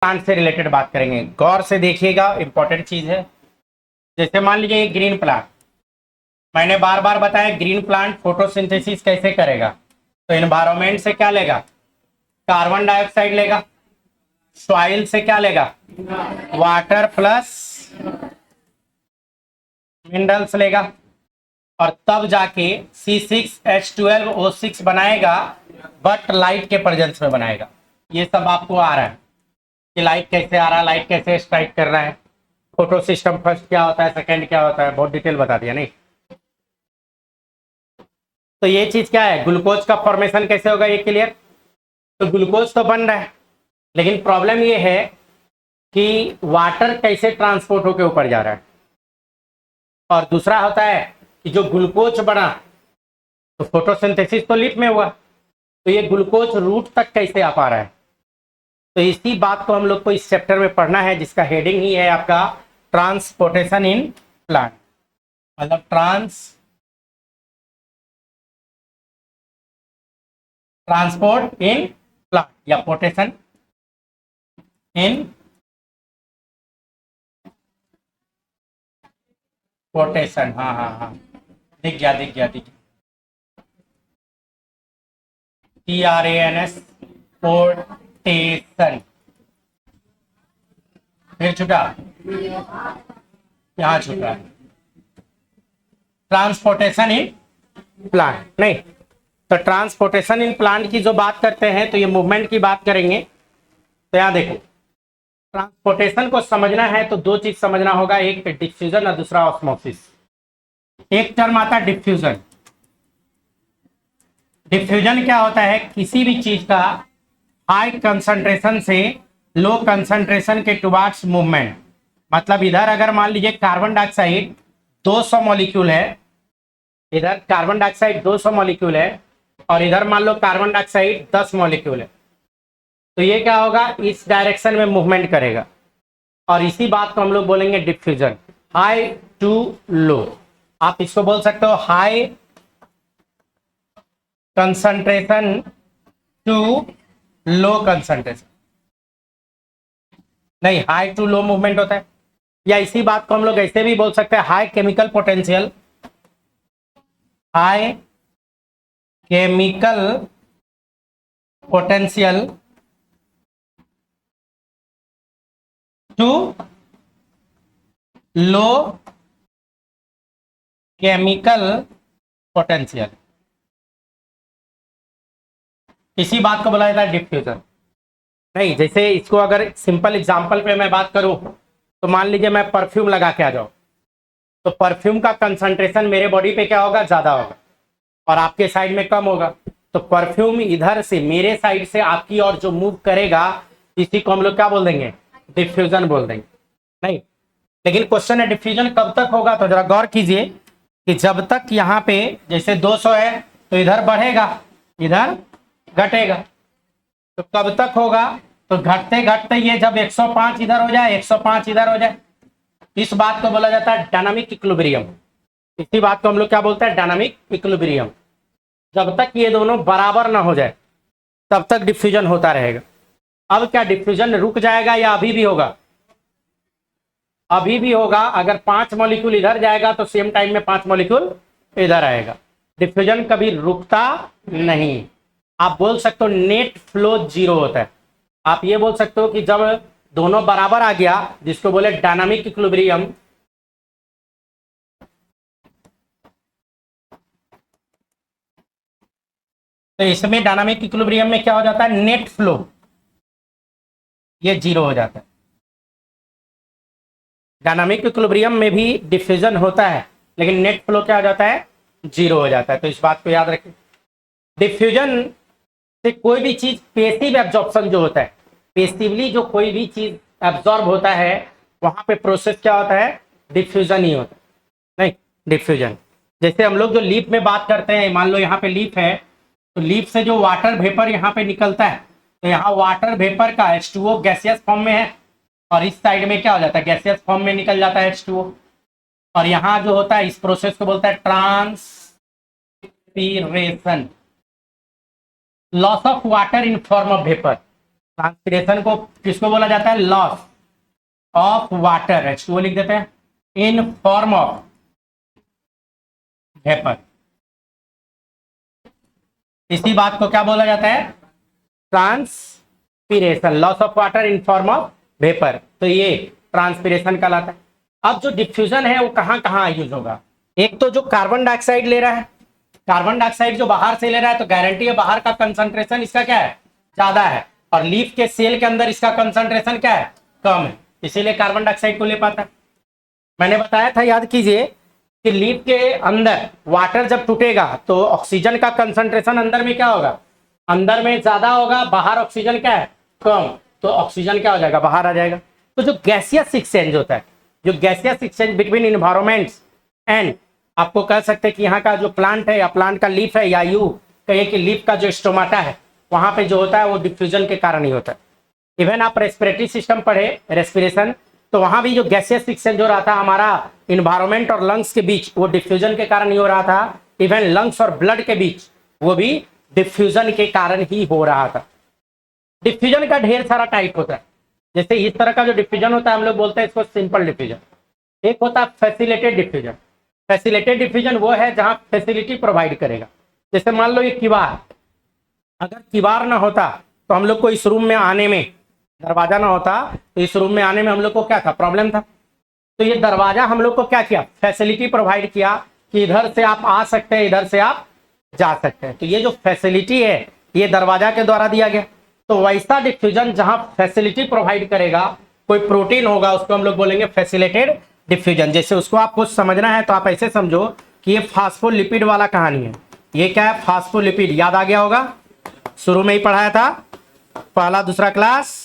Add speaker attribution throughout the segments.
Speaker 1: Plant से related बात करेंगे, गौर से देखिएगा, इंपॉर्टेंट चीज है। जैसे मान लीजिए ग्रीन प्लांट, मैंने बार बार बताया ग्रीन प्लांट फोटोसिंथेसिस कैसे करेगा। तो एनवायरमेंट से क्या लेगा, कार्बन डाइऑक्साइड लेगा, सॉइल से क्या लेगा, वाटर प्लस मिनरल्स लेगा, और तब जाके C6H12O6 बनाएगा, बट लाइट के प्रेजेंस में बनाएगा। ये सब आपको आ रहा है कि लाइट कैसे आ रहा है, लाइट कैसे स्ट्राइक कर रहा है, फोटो सिस्टम फर्स्ट क्या होता है, सेकंड क्या होता है, बहुत डिटेल बता दिया नहीं। तो ये चीज क्या है, ग्लूकोज का फॉर्मेशन कैसे होगा, ये क्लियर। तो ग्लूकोज तो बन रहा है, लेकिन प्रॉब्लम ये है कि वाटर कैसे ट्रांसपोर्ट होकर ऊपर जा रहा है। और दूसरा होता है कि जो ग्लूकोज बना तो फोटोसिंथेसिस तो लिप में हुआ, तो ये ग्लूकोज रूट तक कैसे आ पा रहा है। तो इसी बात को हम लोग को इस चैप्टर में पढ़ना है, जिसका हेडिंग ही है आपका ट्रांसपोर्टेशन इन प्लांट, मतलब ट्रांसपोर्ट इन प्लांट या पोर्टेशन इन पोर्टेशन। हाँ हाँ हाँ, दिख गया दिख गया दिख गया, TRANS पोर्टेशन। फिर छुटा, यहाँ छुटा, ट्रांसपोर्टेशन इन प्लांट नहीं। तो ट्रांसपोर्टेशन इन प्लांट की जो बात करते हैं तो ये मूवमेंट की बात करेंगे। तो यहाँ देखो, ट्रांसपोर्टेशन को समझना है तो दो चीज समझना होगा, एक डिफ्यूजन और दूसरा ऑस्मोसिस। एक टर्म आता है डिफ्यूजन। डिफ्यूजन क्या होता है, किसी भी चीज का हाई कंसंट्रेशन से लो कंसंट्रेशन के टुवार्ड्स मूवमेंट। मतलब इधर अगर मान लीजिए कार्बन डाइऑक्साइड 200 मॉलिक्यूल है, इधर कार्बन डाइऑक्साइड 200 मॉलिक्यूल है, और इधर मान लो कार्बन डाइऑक्साइड 10 मॉलिक्यूल है, तो ये क्या होगा, इस डायरेक्शन में मूवमेंट करेगा। और इसी बात को हम लोग बोलेंगे डिफ्यूजन, हाई टू लो। आप इसको बोल सकते हो high concentration to low concentration, नहीं हाई टू लो मूवमेंट होता है। या इसी बात को हम लोग ऐसे भी बोल सकते हैं, high chemical potential, high chemical potential to low chemical potential, इसी बात को बोला जाता है डिफ्यूजन। नहीं, जैसे इसको अगर सिंपल एग्जांपल पे मैं बात करूं, तो मान लीजिए मैं परफ्यूम लगा के आ जाऊं, तो परफ्यूम का कंसंट्रेशन मेरे बॉडी पे क्या होगा, ज्यादा होगा, और आपके साइड में कम होगा। तो परफ्यूम इधर से मेरे साइड से आपकी ओर जो मूव करेगा, इसी को हम लोग क्या बोल देंगे, डिफ्यूजन बोल देंगे। नहीं, लेकिन क्वेश्चन है डिफ्यूजन कब तक होगा, तो जरा गौर कीजिए कि जब तक यहाँ पे जैसे 200 है तो इधर बढ़ेगा, इधर घटेगा। तो कब तक होगा, तो घटते घटते ये जब 105 इधर हो जाए, 105 इधर हो जाए, इस बात को बोला जाता है डायनामिक इक्विलिब्रियम। इसी बात को हम लोग क्या बोलते हैं, डायनामिक इक्विलिब्रियम। जब तक ये दोनों बराबर ना हो जाए तब तक डिफ्यूजन होता रहेगा। अब क्या डिफ्यूजन रुक जाएगा या अभी भी होगा, अभी भी होगा। अगर 5 मॉलिक्यूल इधर जाएगा तो सेम टाइम में 5 मॉलिक्यूल इधर आएगा। डिफ्यूजन कभी रुकता नहीं। आप बोल सकते हो नेट फ्लो जीरो होता है। आप ये बोल सकते हो कि जब दोनों बराबर आ गया, जिसको बोले डायनामिक इक्विलिब्रियम, तो इसमें डायनामिक इक्विलिब्रियम में क्या हो जाता है, नेट फ्लो ये जीरो हो जाता है। डायनामिक इक्विलिब्रियम में भी डिफ्यूजन होता है, लेकिन नेट फ्लो क्या हो जाता है, जीरो हो जाता है। तो इस बात को याद रखें। डिफ्यूजन से कोई भी चीज पेसिव एब्जॉर्प्शन जो होता है, पेसिवली जो कोई भी चीज एब्जॉर्ब होता है, वहां पे प्रोसेस क्या होता है, डिफ्यूजन ही होता है। नहीं, डिफ्यूजन जैसे हम लोग जो लीफ में बात करते हैं, मान लो यहाँ पे लीफ है, तो लीफ से जो वाटर वेपर यहाँ पे निकलता है, तो यहाँ वाटर वेपर का H2O गैसियस फॉर्म में है, और इस साइड में क्या हो जाता है, गैसियस फॉर्म में निकल जाता है H2O। और यहाँ जो होता है इस प्रोसेस को बोलता है transpiration, loss of water in form of vapour. Transpiration को किसको बोला जाता है? लॉस ऑफ वाटर, H2O लिख देते हैं, इन फॉर्म ऑफ वेपर। इसी बात को क्या बोला जाता है? Transpiration, loss of water in form of vapour. तो ये ट्रांसपिरेशन कहलाता है। अब जो डिफ्यूजन है वो कहां कहां यूज होगा? एक तो जो कार्बन डाइऑक्साइड ले रहा है, कार्बन डाइऑक्साइड जो बाहर से ले रहा है तो गारंटी है बाहर का कंसंट्रेशन इसका क्या है? ज्यादा है, और लीफ के सेल के अंदर इसका कंसंट्रेशन क्या है? कम है, इसीलिए कार्बन डाइऑक्साइड को ले पाता है। मैंने बताया था, याद कीजिए, कि लीफ के अंदर वाटर जब टूटेगा तो ऑक्सीजन का कंसंट्रेशन अंदर में क्या होगा? अंदर में ज्यादा होगा, बाहर ऑक्सीजन क्या है? कम। तो ऑक्सीजन क्या हो जाएगा? बाहर आ जाएगा। तो जो गैसियस एक्सचेंज होता है, जो gaseous exchange between environments and, आपको कह सकते हैं कि यहाँ का जो प्लांट है या प्लांट का लीफ है, या यू कहिए कि लीफ का जो स्टोमाटा है, वहां पे जो होता है वो डिफ्यूजन के कारण ही होता है। इवन आप रेस्पिरेटरी सिस्टम पढ़े, रेस्पिरेशन, तो वहां भी जो गैसियस एक्सचेंज हो रहा था हमारा इन्वायरमेंट और लंग्स के बीच, वो डिफ्यूजन के कारण ही हो रहा था। इवन लंग्स और ब्लड के बीच वो भी डिफ्यूजन के कारण ही हो रहा था। डिफ्यूजन का ढेर सारा टाइप होता है। जैसे इस तरह का जो डिफ्यूजन होता है हम लोग बोलते हैं इसको सिंपल डिफ्यूजन। एक होता है फैसिलिटेड डिफ्यूजन। फैसिलिटेड डिफ्यूजन वो है जहां फैसिलिटी प्रोवाइड करेगा। जैसे मान लो ये किवाड़, अगर किवाड़ ना होता तो हम लोग को इस रूम में आने में, दरवाजा ना होता तो इस रूम में आने में हम लोग को क्या था? प्रॉब्लम था। तो ये दरवाजा हम लोग को क्या किया? फैसिलिटी प्रोवाइड किया कि इधर से आप आ सकते हैं, इधर से आप जा सकते हैं। तो ये जो फैसिलिटी है ये दरवाजा के द्वारा दिया गया। तो वैसा डिफ्यूजन जहां फैसिलिटी प्रोवाइड करेगा, कोई प्रोटीन होगा, उसको हम लोग बोलेंगे फैसिलिटेड डिफ्यूजन। जैसे उसको आपको समझना है तो आप ऐसे समझो कि ये फास्फोलिपिड वाला कहानी है। ये क्या है? फास्फोलिपिड। याद आ गया होगा, शुरू में ही पढ़ाया था, पहला दूसरा क्लास।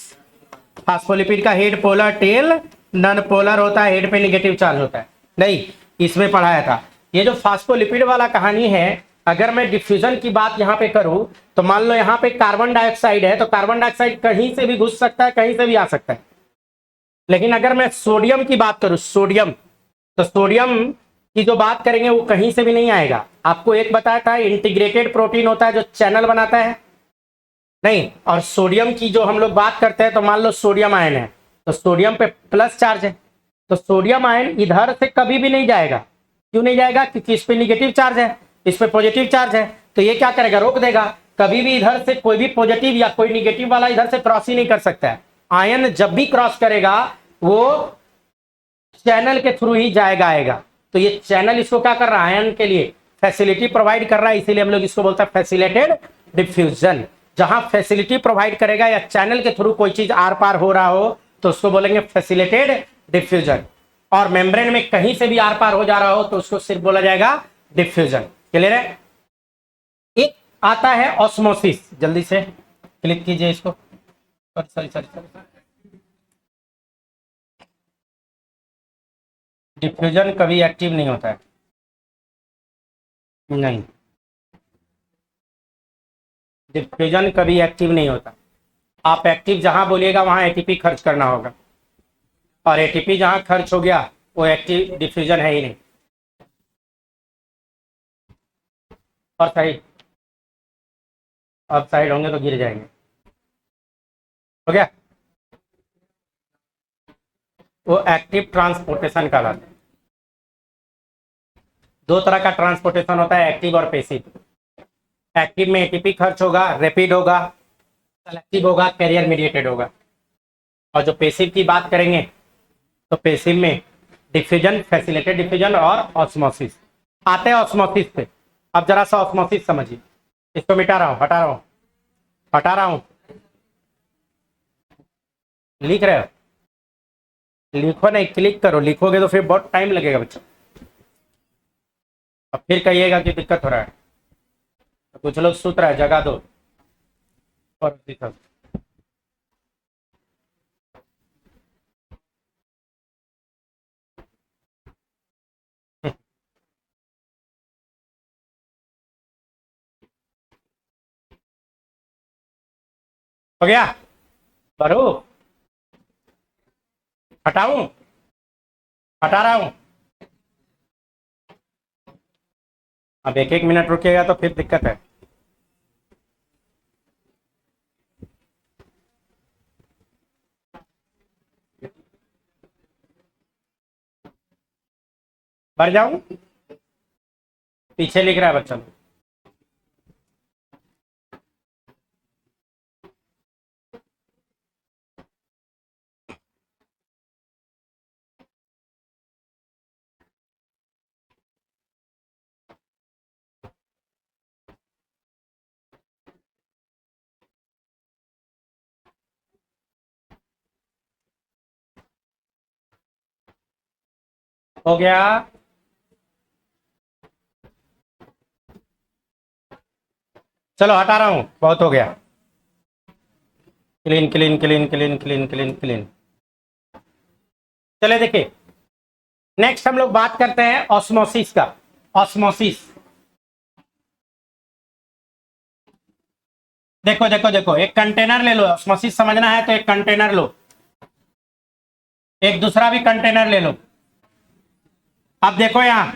Speaker 1: फास्फोलिपिड का head polar, tail non polar होता है, हेड पे नेगेटिव चार्ज होता है। नहीं, इसमें पढ़ाया था। ये जो फास्फोलिपिड वाला कहानी है, अगर मैं डिफ्यूजन की बात यहाँ पे करूं तो मान लो यहाँ पे कार्बन डाइऑक्साइड है, तो कार्बन डाइऑक्साइड कहीं से भी घुस सकता है, कहीं से भी आ सकता है। लेकिन अगर मैं सोडियम की बात करूं, सोडियम, तो सोडियम की जो बात करेंगे वो कहीं से भी नहीं आएगा। आपको एक बताया था, इंटीग्रेटेड प्रोटीन होता है जो चैनल बनाता है। नहीं, और सोडियम की जो हम लोग बात करते हैं तो मान लो सोडियम आयन है, तो सोडियम पे प्लस चार्ज है, तो सोडियम आयन इधर से कभी भी नहीं जाएगा। क्यों नहीं जाएगा? क्योंकि इस पे निगेटिव चार्ज है, इस पे पॉजिटिव चार्ज है। तो ये क्या करेगा? रोक देगा। कभी भी इधर से कोई भी पॉजिटिव या कोई निगेटिव वाला इधर से क्रॉस ही नहीं कर सकता है। आयन जब भी क्रॉस करेगा वो चैनल के थ्रू ही जाएगा, आएगा। तो ये चैनल इसको क्या कर रहा है? आयन के लिए फैसिलिटी प्रोवाइड कर रहा है, इसीलिए हम लोग इसको बोलते हैं फैसिलिटेड डिफ्यूजन। जहां फैसिलिटी प्रोवाइड करेगा या चैनल के थ्रू कोई चीज आर पार हो रहा हो तो उसको बोलेंगे फैसिलिटेड डिफ्यूजन। और मेम्ब्रेन में कहीं से भी आर पार हो जा रहा हो तो उसको सिर्फ बोला जाएगा डिफ्यूजन। क्लियर है? एक आता है ऑस्मोसिस। जल्दी से क्लिक कीजिए इसको। सॉरी सॉरी सॉरी, डिफ्यूजन कभी एक्टिव नहीं होता है। नहीं, डिफ्यूजन कभी एक्टिव नहीं होता। आप एक्टिव जहां बोलिएगा वहां एटीपी खर्च करना होगा, और एटीपी जहां खर्च हो गया वो एक्टिव डिफ्यूजन है ही नहीं। और साइड, अब साइड होंगे तो गिर जाएंगे। हो गया? वो एक्टिव ट्रांसपोर्टेशन कहलाता है। दो तरह का ट्रांसपोर्टेशन होता है, एक्टिव और पैसिव। एक्टिव में एटीपी खर्च होगा, रैपिड होगा, सेलेक्टिव होगा, कैरियर मीडिएटेड होगा। और जो पैसिव की बात करेंगे तो पैसिव में डिफ्यूजन, फैसिलिटेड डिफ्यूजन और ऑस्मोसिस। आते हैं ऑस्मोसिस पे। अब जरा सा ऑस्मोसिस समझिए। इसको मिटा रहा हूं, हटा रहा हूं, हटा रहा हूं। लिख रहे हो? लिखो नहीं, क्लिक करो। लिखोगे तो फिर बहुत टाइम लगेगा बच्चा, अब फिर कहिएगा कि दिक्कत हो रहा है। तो कुछ लोग सूत रहा है, जगा दो। और हो गया? भरू? हटाऊं? हटा रहा हूं। अब एक एक मिनट रुकेगा तो फिर दिक्कत है। भर जाऊं? पीछे लिख रहा है बच्चा। हो गया? चलो हटा रहा हूं, बहुत हो गया। Clean clean clean clean clean clean clean. चले देखिए, नेक्स्ट हम लोग बात करते हैं ऑस्मोसिस का। ऑस्मोसिस, देखो देखो देखो, एक कंटेनर ले लो। ऑस्मोसिस समझना है तो एक कंटेनर लो, एक दूसरा भी कंटेनर ले लो। अब देखो यहां,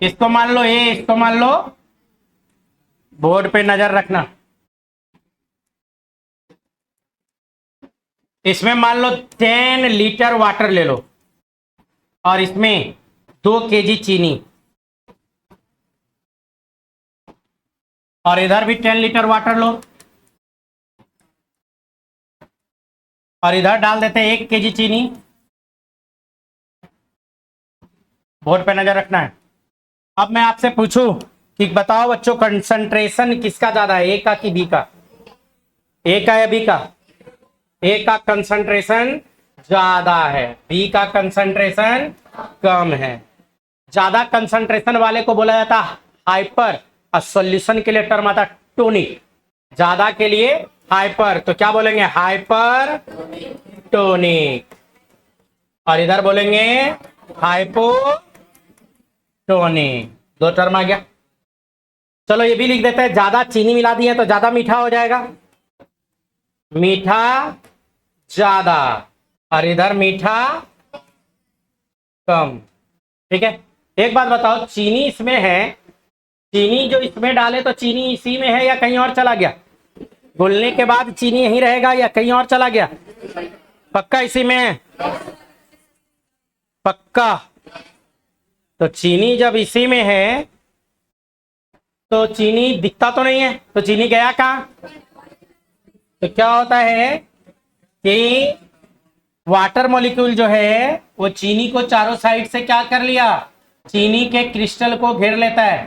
Speaker 1: इसको मान लो ए, इसको मान लो, बोर्ड पे नजर रखना। इसमें मान लो 10 लीटर वाटर ले लो और इसमें 2 केजी चीनी, और इधर भी 10 लीटर वाटर लो और इधर डाल देते हैं 1 केजी चीनी। बोर्ड पे नजर रखना है। अब मैं आपसे पूछूं कि बताओ बच्चों, कंसंट्रेशन किसका ज्यादा है, ए का कि बी का? ए का या बी का? ए का कंसंट्रेशन ज्यादा है, बी का कंसंट्रेशन कम है। ज्यादा कंसंट्रेशन वाले को बोला जाता हाइपर, और सॉल्यूशन के लिए टर्म आता टोनिक। ज्यादा के लिए हाइपर, तो क्या बोलेंगे? Hyper tonic. और इधर बोलेंगे हाइपोटोनिक। 2 टर्म आ गया। चलो ये भी लिख देते हैं, ज्यादा चीनी मिला दी है तो ज्यादा मीठा हो जाएगा, मीठा ज्यादा, और इधर मीठा कम। ठीक है, एक बात बताओ, चीनी इसमें है, चीनी जो इसमें डाले तो चीनी इसी में है या कहीं और चला गया? घुलने के बाद चीनी यहीं रहेगा या कहीं और चला गया? पक्का इसी में है? पक्का? तो चीनी जब इसी में है तो चीनी दिखता तो नहीं है, तो चीनी गया कहां? तो क्या होता है कि वाटर मॉलिक्यूल जो है वो चीनी को चारों साइड से क्या कर लिया? चीनी के क्रिस्टल को घेर लेता है,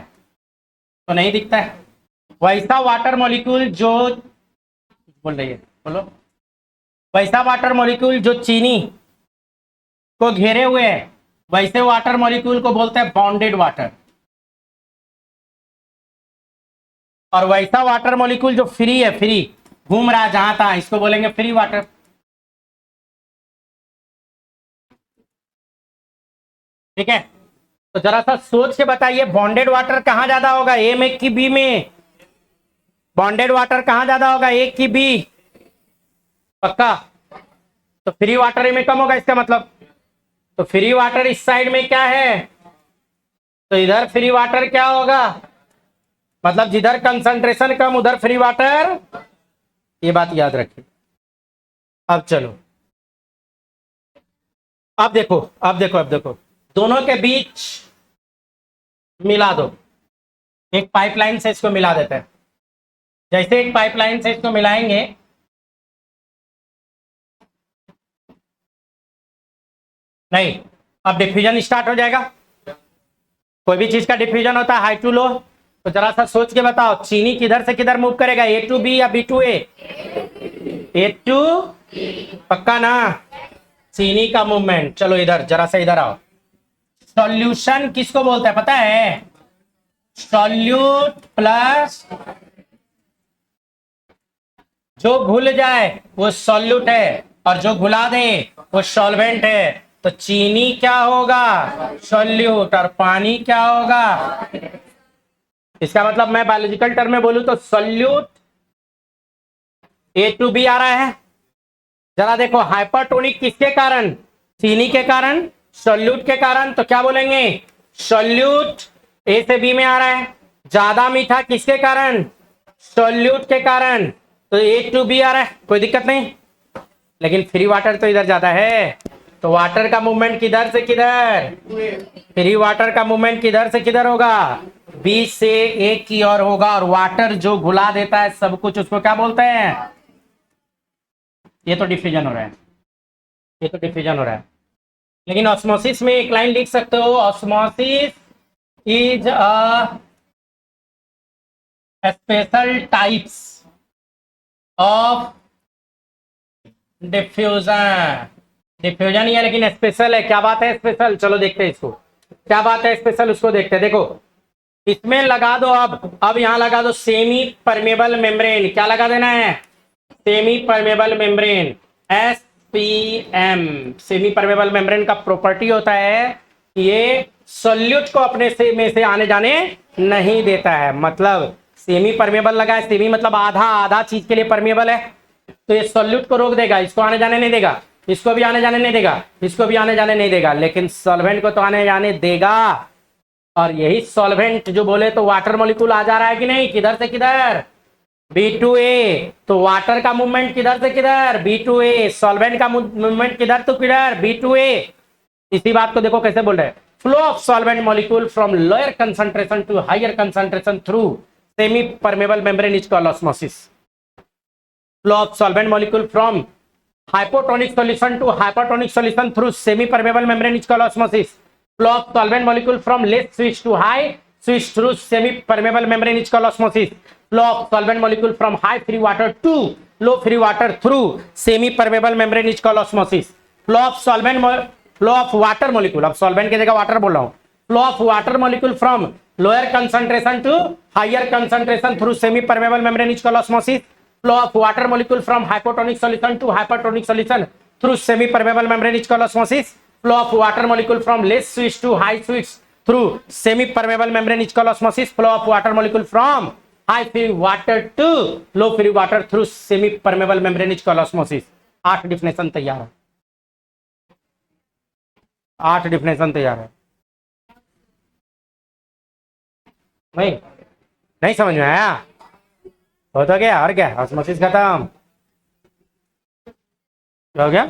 Speaker 1: तो नहीं दिखता है। वैसा वाटर मॉलिक्यूल जो, बोल रही है, बोलो, वैसा वाटर मॉलिक्यूल जो चीनी को घेरे हुए है, वैसे वाटर मॉलिक्यूल को बोलते हैं बॉन्डेड वाटर। और वैसा वाटर मॉलिक्यूल जो फ्री है, फ्री घूम रहा है जहां तहां, इसको बोलेंगे फ्री वाटर। ठीक है, तो जरा सा सोच के बताइए, बॉन्डेड वाटर कहां ज्यादा होगा, ए में कि बी में? बॉन्डेड वाटर कहां ज्यादा होगा, ए कि बी? पक्का? तो फ्री वाटर में कम होगा, इसका मतलब। तो फ्री वाटर इस साइड में क्या है, तो इधर फ्री वाटर क्या होगा, मतलब जिधर कंसंट्रेशन कम उधर फ्री वाटर। ये बात याद रखिए। अब चलो, अब देखो, अब देखो, अब देखो, दोनों के बीच मिला दो, एक पाइपलाइन से इसको मिला देते हैं। जैसे एक पाइपलाइन से इसको मिलाएंगे, नहीं, अब डिफ्यूजन स्टार्ट हो जाएगा। कोई भी चीज का डिफ्यूजन होता है हाई टू लो। तो जरा सा सोच के बताओ, चीनी किधर से किधर मूव करेगा, ए टू बी या B to A? A to, पक्का ना? चीनी का मूवमेंट। चलो इधर जरा सा इधर आओ। सॉल्यूशन किसको बोलते हैं पता है? सॉल्यूट प्लस, जो घुल जाए वो सॉल्यूट है और जो घुला दे वो सॉल्वेंट है। तो चीनी क्या होगा? सॉल्यूट। और पानी क्या होगा? इसका मतलब मैं बायोलॉजिकल टर्म में बोलूं तो सॉल्यूट ए टू बी आ रहा है। जरा देखो, हाइपरटोनिक किसके कारण? चीनी के कारण, सॉल्यूट के कारण। तो क्या बोलेंगे? सॉल्यूट ए से बी में आ रहा है। ज्यादा मीठा किसके कारण? सॉल्यूट के कारण। तो ए टू बी आ रहा है, कोई दिक्कत नहीं। लेकिन फ्री वाटर तो इधर ज्यादा है, तो वाटर का मूवमेंट किधर से किधर, फ्री वाटर का मूवमेंट किधर से किधर होगा, बी से ए की ओर होगा। और वाटर जो घुला देता है सब कुछ, उसको क्या बोलते हैं, ये तो डिफ्यूजन हो रहा है, ये तो डिफ्यूजन हो रहा है। लेकिन ऑस्मोसिस में एक लाइन लिख सकते हो, osmosis is a special types of diffusion. Diffusion ही है लेकिन स्पेशल है। क्या बात है स्पेशल, चलो देखते हैं इसको, क्या बात है स्पेशल, उसको देखते हैं। देखो इसमें लगा दो, अब यहां लगा दो सेमी परमेबल मेम्ब्रेन। क्या लगा देना है, semi permeable membrane, SPM. Semi permeable membrane का प्रॉपर्टी होता है कि ये सोल्यूट को अपने से में से आने जाने नहीं देता है। मतलब सेमी परमेबल लगा है, सेमी मतलब आधा, आधा चीज के लिए परमेबल है, तो ये सोल्यूट को रोक देगा, इसको आने जाने नहीं देगा, इसको भी आने जाने नहीं देगा, इसको भी आने जाने नहीं देगा, लेकिन सॉल्वेंट को तो आने जाने देगा। और यही सॉल्वेंट जो बोले तो वाटर मॉलिक्यूल आ जा रहा है कि नहीं, किधर से किधर, B2A। तो वाटर का मूवमेंट किधर से किधर, B2A। सॉल्वेंट का मूवमेंट किधर तो किधर, B2A। इसी बात को देखो कैसे बोल रहे हैं, flow of solvent molecule from lower concentration to higher concentration through semi permeable membrane is called osmosis. Flow of solvent molecule from hypotonic solution to hypertonic solution through semi-permeable membrane is called osmosis. Flow of solvent molecule from less switch to high switch through semi-permeable membrane is called osmosis. Flow of solvent molecule from high free water to low free water through semi-permeable membrane is called osmosis. Flow of flow of water molecule, अब solvent की जगह water बोल रहा हूँ, flow of water molecule from lower concentration to higher concentration through semi-permeable membrane is called osmosis. Flow of water molecule from hypotonic solution to hypertonic solution through semi-permeable membrane is called osmosis. Flow of water molecule from less switch to high switch through semi-permeable membrane is called osmosis. Flow of water molecule from high free water to low free water through semi-permeable membrane is called osmosis. 8 definition तैयार है, 8 definition तैयार है। नहीं नहीं समझ में आया, हो तो गया, और क्या, ऑस्मोसिस खत्म हो गया।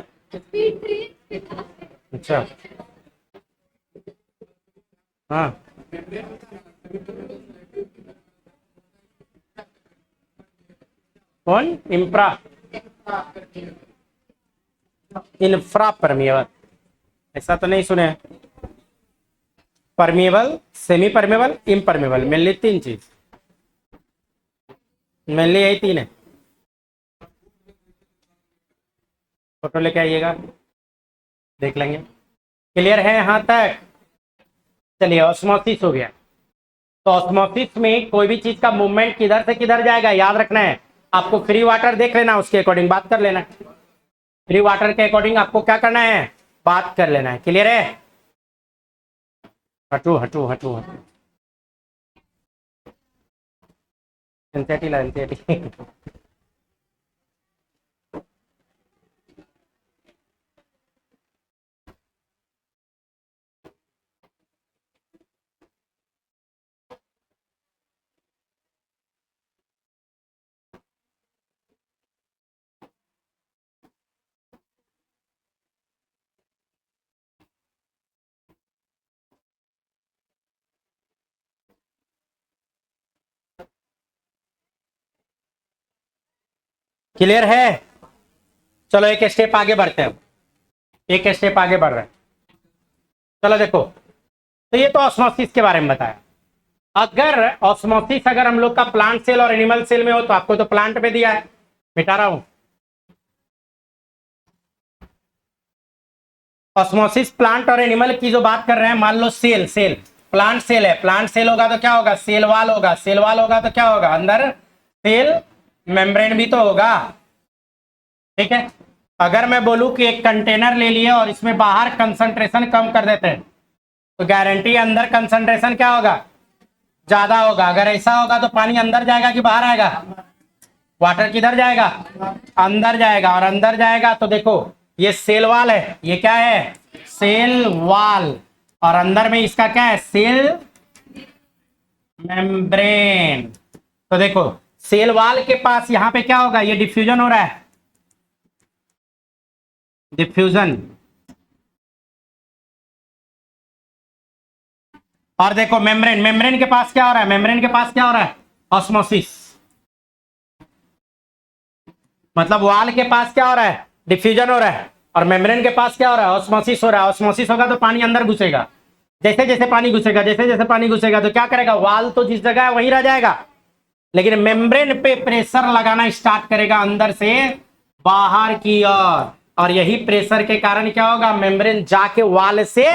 Speaker 1: अच्छा हाँ, कौन, इंफ्रा, इंफ्रा परमिएबल, ऐसा तो नहीं सुने। Permeable, semi permeable, impermeable, mainly 3 चीज, मेनली यही 3 है। फोटो लेके आइएगा, देख लेंगे। क्लियर है यहाँ तक, चलिए ऑस्मोसिस हो गया। तो ऑस्मोसिस में कोई भी चीज का मूवमेंट किधर से किधर जाएगा याद रखना है आपको। फ्री वाटर देख लेना, उसके अकॉर्डिंग बात कर लेना, फ्री वाटर के अकॉर्डिंग आपको क्या करना है, बात कर लेना है। क्लियर है, हटू हटू हटू हटू, एनसीईआरटी ला, एनसीईआरटी। क्लियर है, चलो एक स्टेप आगे बढ़ते हैं, एक स्टेप आगे बढ़ रहे हैं। चलो देखो, तो ये तो ऑस्मोसिस के बारे में बताया। अगर ऑस्मोसिस अगर हम लोग का प्लांट सेल और एनिमल सेल में हो तो आपको तो प्लांट पे दिया है, मिटा रहा हूं। ऑस्मोसिस प्लांट और एनिमल की जो बात कर रहे हैं, मान लो सेल, सेल प्लांट सेल है, प्लांट सेल होगा तो क्या होगा, सेल वाल होगा, सेल वाल होगा तो क्या होगा, अंदर सेल मेम्ब्रेन भी तो होगा। ठीक है, अगर मैं बोलूं कि एक कंटेनर ले लिए और इसमें बाहर कंसंट्रेशन कम कर देते हैं तो गारंटी अंदर कंसंट्रेशन क्या होगा, ज्यादा होगा। अगर ऐसा होगा तो पानी अंदर जाएगा कि बाहर आएगा, वाटर किधर जाएगा, अंदर जाएगा। और अंदर जाएगा तो देखो ये सेल वाल है, ये क्या है, सेल वाल, और अंदर में इसका क्या है, सेल मेम्ब्रेन। तो देखो सेल वाल के पास यहां पे क्या होगा, ये डिफ्यूजन हो रहा है, डिफ्यूजन। और देखो मेम्ब्रेन, मेम्ब्रेन के पास क्या हो रहा है, मेम्ब्रेन के पास क्या हो रहा है, ऑस्मोसिस। मतलब वॉल के पास क्या हो रहा है, डिफ्यूजन हो रहा है, और मेम्ब्रेन के पास क्या हो रहा है, ऑस्मोसिस हो रहा है। ऑस्मोसिस होगा तो पानी अंदर घुसेगा, जैसे जैसे पानी घुसेगा, जैसे जैसे पानी घुसेगा तो क्या करेगा, वॉल तो जिस जगह है वहीं रह जाएगा, लेकिन मेम्ब्रेन पे प्रेशर लगाना स्टार्ट करेगा अंदर से बाहर की ओर, और यही प्रेशर के कारण क्या होगा, मेम्ब्रेन जाके वॉल से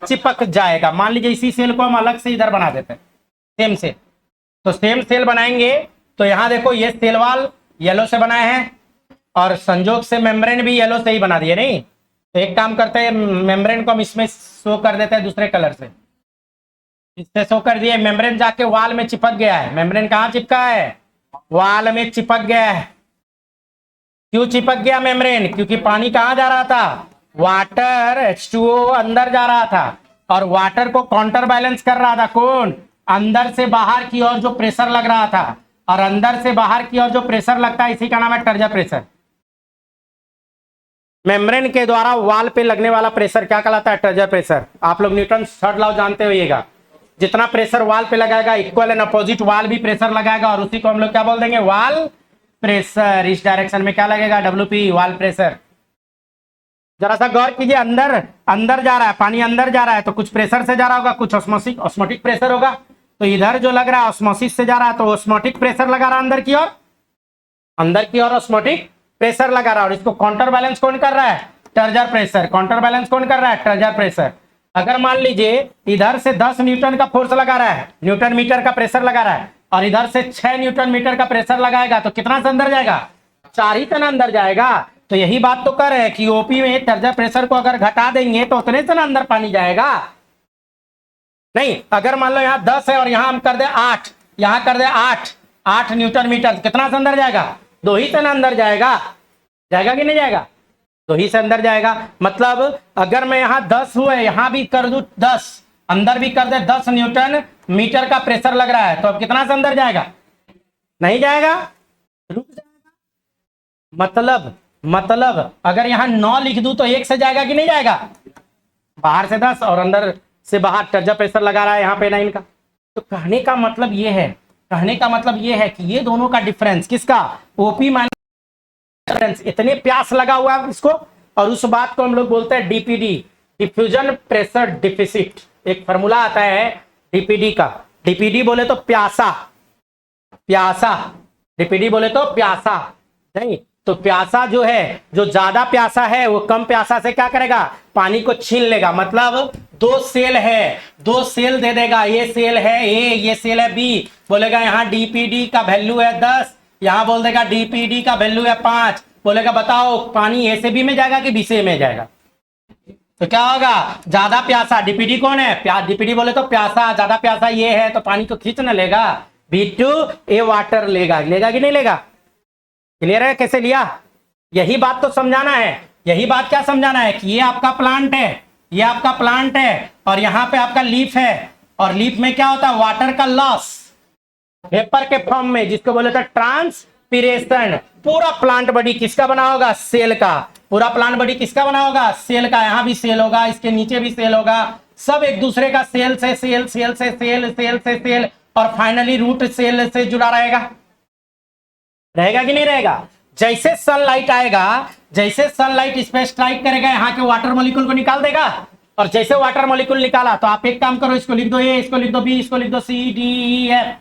Speaker 1: चिपक जाएगा। मान लीजिए इसी सेल को हम अलग से इधर बना देते हैं, सेम सेल, तो सेम सेल बनाएंगे तो यहां देखो ये सेल वॉल येलो से बनाए हैं, और संजोग से मेम्ब्रेन भी येलो से ही बना दिए, नहीं तो एक काम करते हैं, मेम्ब्रेन को हम इसमें शो कर देते हैं दूसरे कलर से, इससे शो कर दिए। मेम्ब्रेन जाके वॉल में चिपक गया है, मेम्ब्रेन कहाँ चिपका है, वॉल में चिपक गया है। क्यों चिपक गया मेम्ब्रेन, क्योंकि पानी कहाँ जा रहा था, वाटर H2O अंदर जा रहा था, और वाटर को काउंटर बैलेंस कर रहा था कौन, अंदर से बाहर की ओर जो प्रेशर लग रहा था, और अंदर से बाहर की ओर जो प्रेशर लगता है इसी का नाम है टर्जर प्रेशर। मेम्ब्रेन के द्वारा वॉल पे लगने वाला प्रेशर क्या कहलाता है, टर्जर प्रेशर। आप लोग न्यूटन थर्ड लॉ जानते होइएगा, जितना प्रेशर वॉल पे लगाएगा इक्वल एंड अपोजिट वॉल भी प्रेशर लगाएगा, और उसी को हम लोग क्या बोल देंगे, वॉल प्रेशर। इस डायरेक्शन में क्या लगेगा, WP वॉल प्रेशर। जरा सा गौर कीजिए, अंदर अंदर जा रहा है पानी, अंदर जा रहा है तो कुछ प्रेशर से जा रहा होगा, कुछ ऑस्मोटिक प्रेशर होगा, तो इधर जो लग रहा है ऑस्मोसिस से जा रहा है तो ऑस्मोटिक प्रेशर लगा रहा है अंदर की ओर, अंदर की ओर ऑस्मोटिक प्रेशर लगा रहा है, और इसको काउंटर बैलेंस कौन कर रहा है, टर्जर प्रेशर। काउंटर बैलेंस कौन कर रहा है, टर्जर प्रेशर। अगर मान लीजिए इधर से 10 न्यूटन का फोर्स लगा रहा है, न्यूटन मीटर का प्रेशर लगा रहा है, और इधर से 6 न्यूटन मीटर का प्रेशर लगाएगा तो कितना से अंदर जाएगा, 4 ही टन अंदर जाएगा। तो यही बात तो कर रहे हैं कि ओपी में टर्जर प्रेशर को अगर घटा देंगे तो उतने से अंदर पानी जाएगा। नहीं, अगर मान लो यहाँ 10 है और यहाँ हम कर दे 8, यहाँ कर दे 8 न्यूटन मीटर, कितना से अंदर जाएगा, 2 ही टन अंदर जाएगा। जाएगा कि नहीं जाएगा, 2 ही से अंदर जाएगा। मतलब अगर मैं यहाँ 10 हुए, यहाँ भी कर दूं 10, अंदर भी कर दे 10 न्यूटन मीटर का प्रेशर लग रहा है, तो अब कितना से अंदर जाएगा, नहीं जाएगा, रुक जाएगा। मतलब अगर यहाँ 9 लिख दूं तो 1 से जाएगा कि नहीं जाएगा, बाहर से 10 और अंदर से बाहर टर्जर प्रेशर लगा रहा है यहाँ पे 9 का। तो कहने का मतलब ये है, कहने का मतलब ये है कि ये दोनों का डिफरेंस किसका, ओपी माइनस, इतने प्यास लगा हुआ है इसको, और उस बात को हम लोग बोलते हैं डीपीडी, डिफ्यूजन प्रेशर डिफिसिट। एक फॉर्मूला आता है डीपीडी का, डीपीडी बोले तो प्यासा, प्यासा, डीपीडी बोले तो प्यासा, नहीं तो प्यासा जो है, जो ज्यादा प्यासा है वो कम प्यासा से क्या करेगा, पानी को छीन लेगा। मतलब 2 सेल है, 2 सेल दे देगा, ये सेल है ए, ये सेल है बी, बोलेगा यहाँ डीपीडी का वैल्यू है 10, यहाँ बोल देगा डीपीडी का वैल्यू है 5, बोलेगा बताओ पानी ए से बी में जाएगा कि बी से में जाएगा, तो क्या होगा, ज्यादा प्यासा। डीपीडी कौन है, डीपीडी बोले तो प्यासा, ज्यादा प्यासा ये है तो पानी को खींच न लेगा, B2 वाटर लेगा, लेगा कि नहीं लेगा। क्लियर है कैसे लिया, यही बात तो समझाना है। यही बात क्या समझाना है कि ये आपका प्लांट है, ये आपका प्लांट है, और यहाँ पे आपका लीफ है, और लीफ में क्या होता है, वाटर का लॉस वेपर के फॉर्म में, जिसको बोले तो ट्रांसपीरेशन। पूरा प्लांट बॉडी किसका बना होगा, सेल का। पूरा प्लांट बॉडी किसका बना होगा, सेल का। यहाँ भी सेल होगा, इसके नीचे भी सेल होगा, सब एक दूसरे का सेल से सेल, सेल से सेल, सेल से सेल, और फाइनली रूट सेल से जुड़ा रहेगा। रहेगा कि नहीं रहेगा। जैसे सनलाइट आएगा, जैसे सनलाइट इस पे स्ट्राइक करेगा, यहाँ के वाटर मॉलिक्यूल को निकाल देगा, और जैसे वाटर मॉलिक्यूल निकाला तो आप एक काम करो, इसको लिख दो ए, इसको लिख दो बी, इसको लिख दो सी डी ई एफ।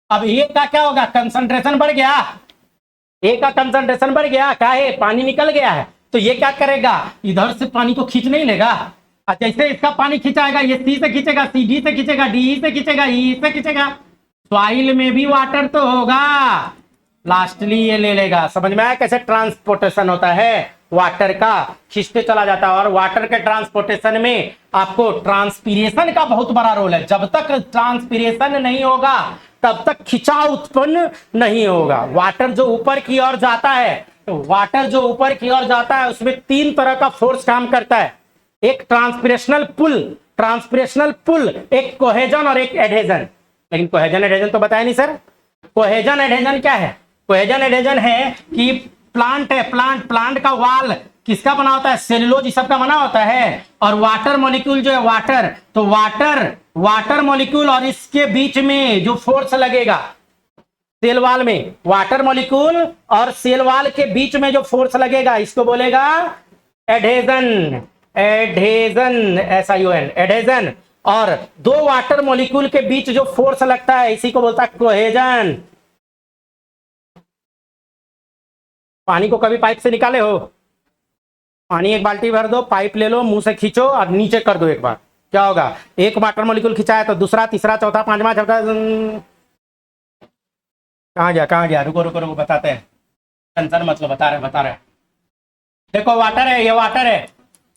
Speaker 1: अब ए का क्या होगा, कंसंट्रेशन बढ़ गया, ए का कंसंट्रेशन बढ़ गया, क्या है, पानी निकल गया है, तो ये क्या करेगा, इधर से पानी को खींच नहीं लेगा, और जैसे इसका पानी खींचाएगा, ये सी से खींचेगा, सी डी से खींचेगा, डी से खींचेगा, ई से खींचेगा, सॉइल में भी वाटर तो होगा, लास्टली ये ले लेगा। समझ में आया कैसे ट्रांसपोर्टेशन होता है वाटर का, खींचते चला जाता है। और वाटर के ट्रांसपोर्टेशन में आपको ट्रांसपीरेशन का बहुत बड़ा रोल है। जब तक ट्रांसपीरेशन नहीं होगा तब तक खिंचाव उत्पन्न नहीं होगा। वाटर जो ऊपर की ओर जाता है, तो वाटर जो ऊपर की ओर जाता है उसमें 3 तरह का फोर्स काम करता है। एक ट्रांसपिरेशनल पुल, एक कोहेजन और एक एडहेजन। लेकिन कोहेजन एडहेजन तो बताया नहीं सर। कोहेजन एडहेजन क्या है, कोहेजन एडहेजन है कि प्लांट है, प्लांट का वाल किसका बना होता है, सेलुलोज सब का बना होता है, और वाटर मॉलिक्यूल जो है वाटर, तो वाटर वाटर मॉलिक्यूल और इसके बीच में जो फोर्स लगेगा सेल वॉल में, वाटर मॉलिक्यूल और सेल वॉल के बीच में जो फोर्स लगेगा इसको बोलेगा एडहेजन। Adhesion, SION, adhesion. और दो वाटर मॉलिक्यूल के बीच जो फोर्स लगता है इसी को बोलता है कोहेजन। पानी को कभी पाइप से निकाले हो? पानी एक बाल्टी भर दो, पाइप ले लो, मुंह से खींचो और नीचे कर दो एक बार, क्या होगा? एक वाटर मॉलिक्यूल खिंचाया तो दूसरा, तीसरा, चौथा, पांचवा, छठा। कहाँ गया? रुको रुको रुको, बताते हैं, टेंशन मत लो, बता रहे। देखो वाटर है, ये वाटर है।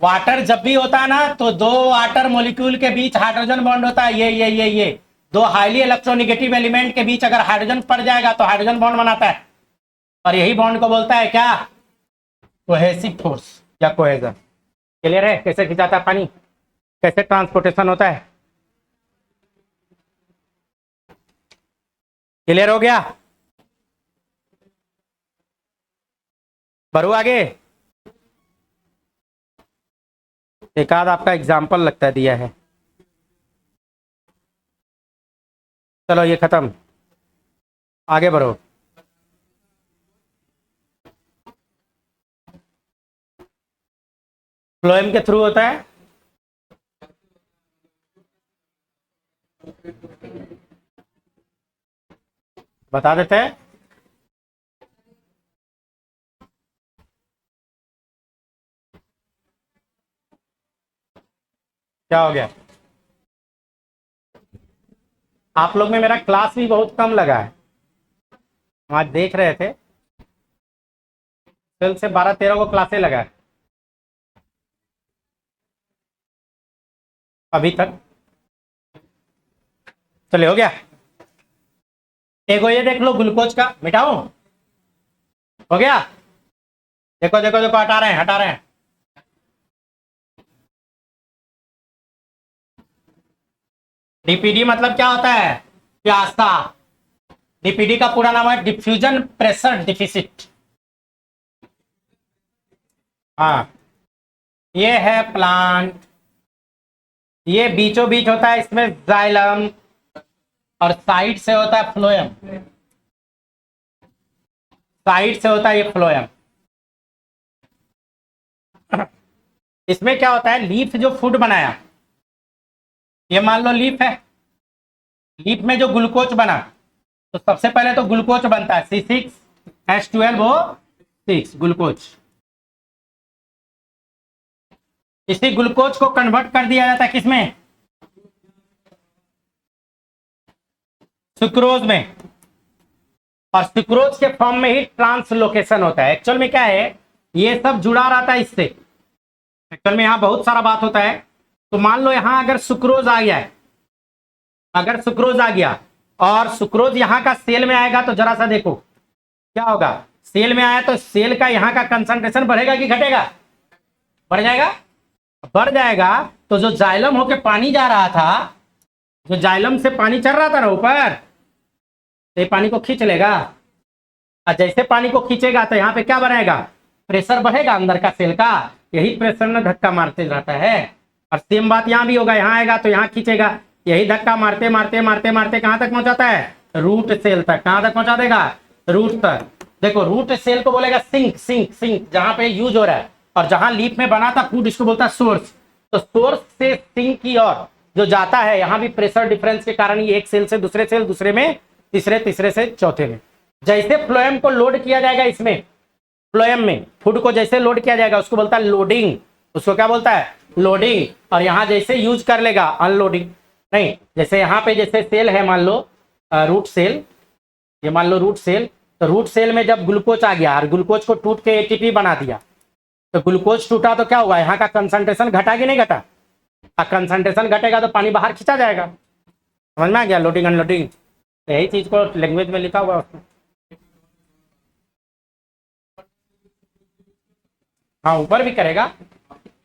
Speaker 1: वाटर जब भी होता है ना तो दो वाटर मॉलिक्यूल के बीच हाइड्रोजन बॉन्ड होता है। ये दो हाईली इलेक्ट्रोनेगेटिव एलिमेंट के बीच अगर हाइड्रोजन पड़ जाएगा तो हाइड्रोजन बॉन्ड बनाता है, और यही बॉन्ड को बोलता है क्या? कोहेसिव फोर्स या कोहेजन। क्लियर है कैसे खिंचाता है पानी, कैसे ट्रांसपोर्टेशन होता है? क्लियर हो गया? बढ़ो आगे। एक आध आपका एग्जाम्पल लगता है दिया है। चलो ये खत्म, आगे बढ़ो। फ्लोएम के थ्रू होता है। बता देते हैं। क्या हो गया? आप लोग में मेरा क्लास भी बहुत कम लगा है। हम आज देख रहे थे, कल से 12-13 को क्लासे लगा है अभी तक। चले हो गया? एक ये देख लो, ग्लूकोज का मिटाओ, हो गया? देखो देखो देखो, हटा रहे हैं। डीपीडी मतलब क्या होता है? प्यासा। डीपीडी का पूरा नाम है डिफ्यूजन प्रेशर डिफिसिट। हाँ, ये है प्लांट, ये बीचों बीच होता है इसमें जाइलम, और साइड से होता है फ्लोएम। साइड से होता है ये फ्लोएम। इसमें क्या होता है, लीफ जो फूड बनाया, ये मान लो लीफ है, लीफ में जो ग्लूकोज बना, तो सबसे पहले तो ग्लूकोज बनता है C6H12O6 ग्लूकोज। इसी ग्लूकोज को कन्वर्ट कर दिया जाता है किसमें? सुक्रोज में। और सुक्रोज के फॉर्म में ही ट्रांसलोकेशन होता है। एक्चुअल में क्या है, ये सब जुड़ा रहता है इससे। एक्चुअल में यहाँ बहुत सारा बात होता है। तो मान लो यहाँ अगर सुक्रोज आ गया है, अगर सुक्रोज आ गया और सुक्रोज यहाँ का सेल में आएगा तो जरा सा देखो क्या होगा। सेल में आया तो सेल का यहाँ का कंसंट्रेशन बढ़ेगा कि घटेगा? बढ़ जाएगा। बढ़ जाएगा तो जो जाइलम होके पानी जा रहा था, जो जाइलम से पानी चल रहा था ना ऊपर, तो ये पानी को खींच लेगा। और जैसे पानी को खींचेगा तो यहाँ पे क्या बढ़ेगा? प्रेशर बढ़ेगा अंदर का सेल का। यही प्रेशर में धक्का मारते रहता है। और सेम बात यहाँ भी होगा, यहाँ आएगा तो यहाँ खींचेगा। यही धक्का मारते मारते मारते मारते कहाँ तक पहुंचाता है? रूट सेल तक। कहाँ तक पहुंचा देगा? रूट तक। देखो रूट सेल को बोलेगा सिंक, जहां पे यूज हो रहा है। और जहां लीफ में बना था फूड, इसको बोलता है सोर्स। तो सोर्स से सिंक की ओर जो जाता है, यहाँ भी प्रेशर डिफरेंस के कारण ये एक सेल से दूसरे सेल, दूसरे में तीसरे, तीसरे से चौथे में। जैसे फ्लोएम को लोड किया जाएगा इसमें, फ्लोएम में फूड को जैसे लोड किया जाएगा उसको बोलता है लोडिंग। उसको क्या बोलता है? लोडिंग। और यहाँ जैसे यूज कर लेगा अनलोडिंग। नहीं, जैसे यहाँ पे जैसे सेल है, मान लो रूट सेल, ये मान लो रूट सेल। तो रूट सेल में जब ग्लूकोज आ गया और ग्लूकोज को टूट के एटीपी बना दिया, तो ग्लूकोज टूटा तो क्या हुआ? यहाँ का कंसंट्रेशन घटा कि नहीं घटा? कंसंट्रेशन घटेगा तो पानी बाहर खींचा जाएगा। समझ में आ गया? लोडिंग अनलोडिंग, यही चीज को लैंग्वेज में लिखा हुआ है। हाँ, ऊपर भी करेगा।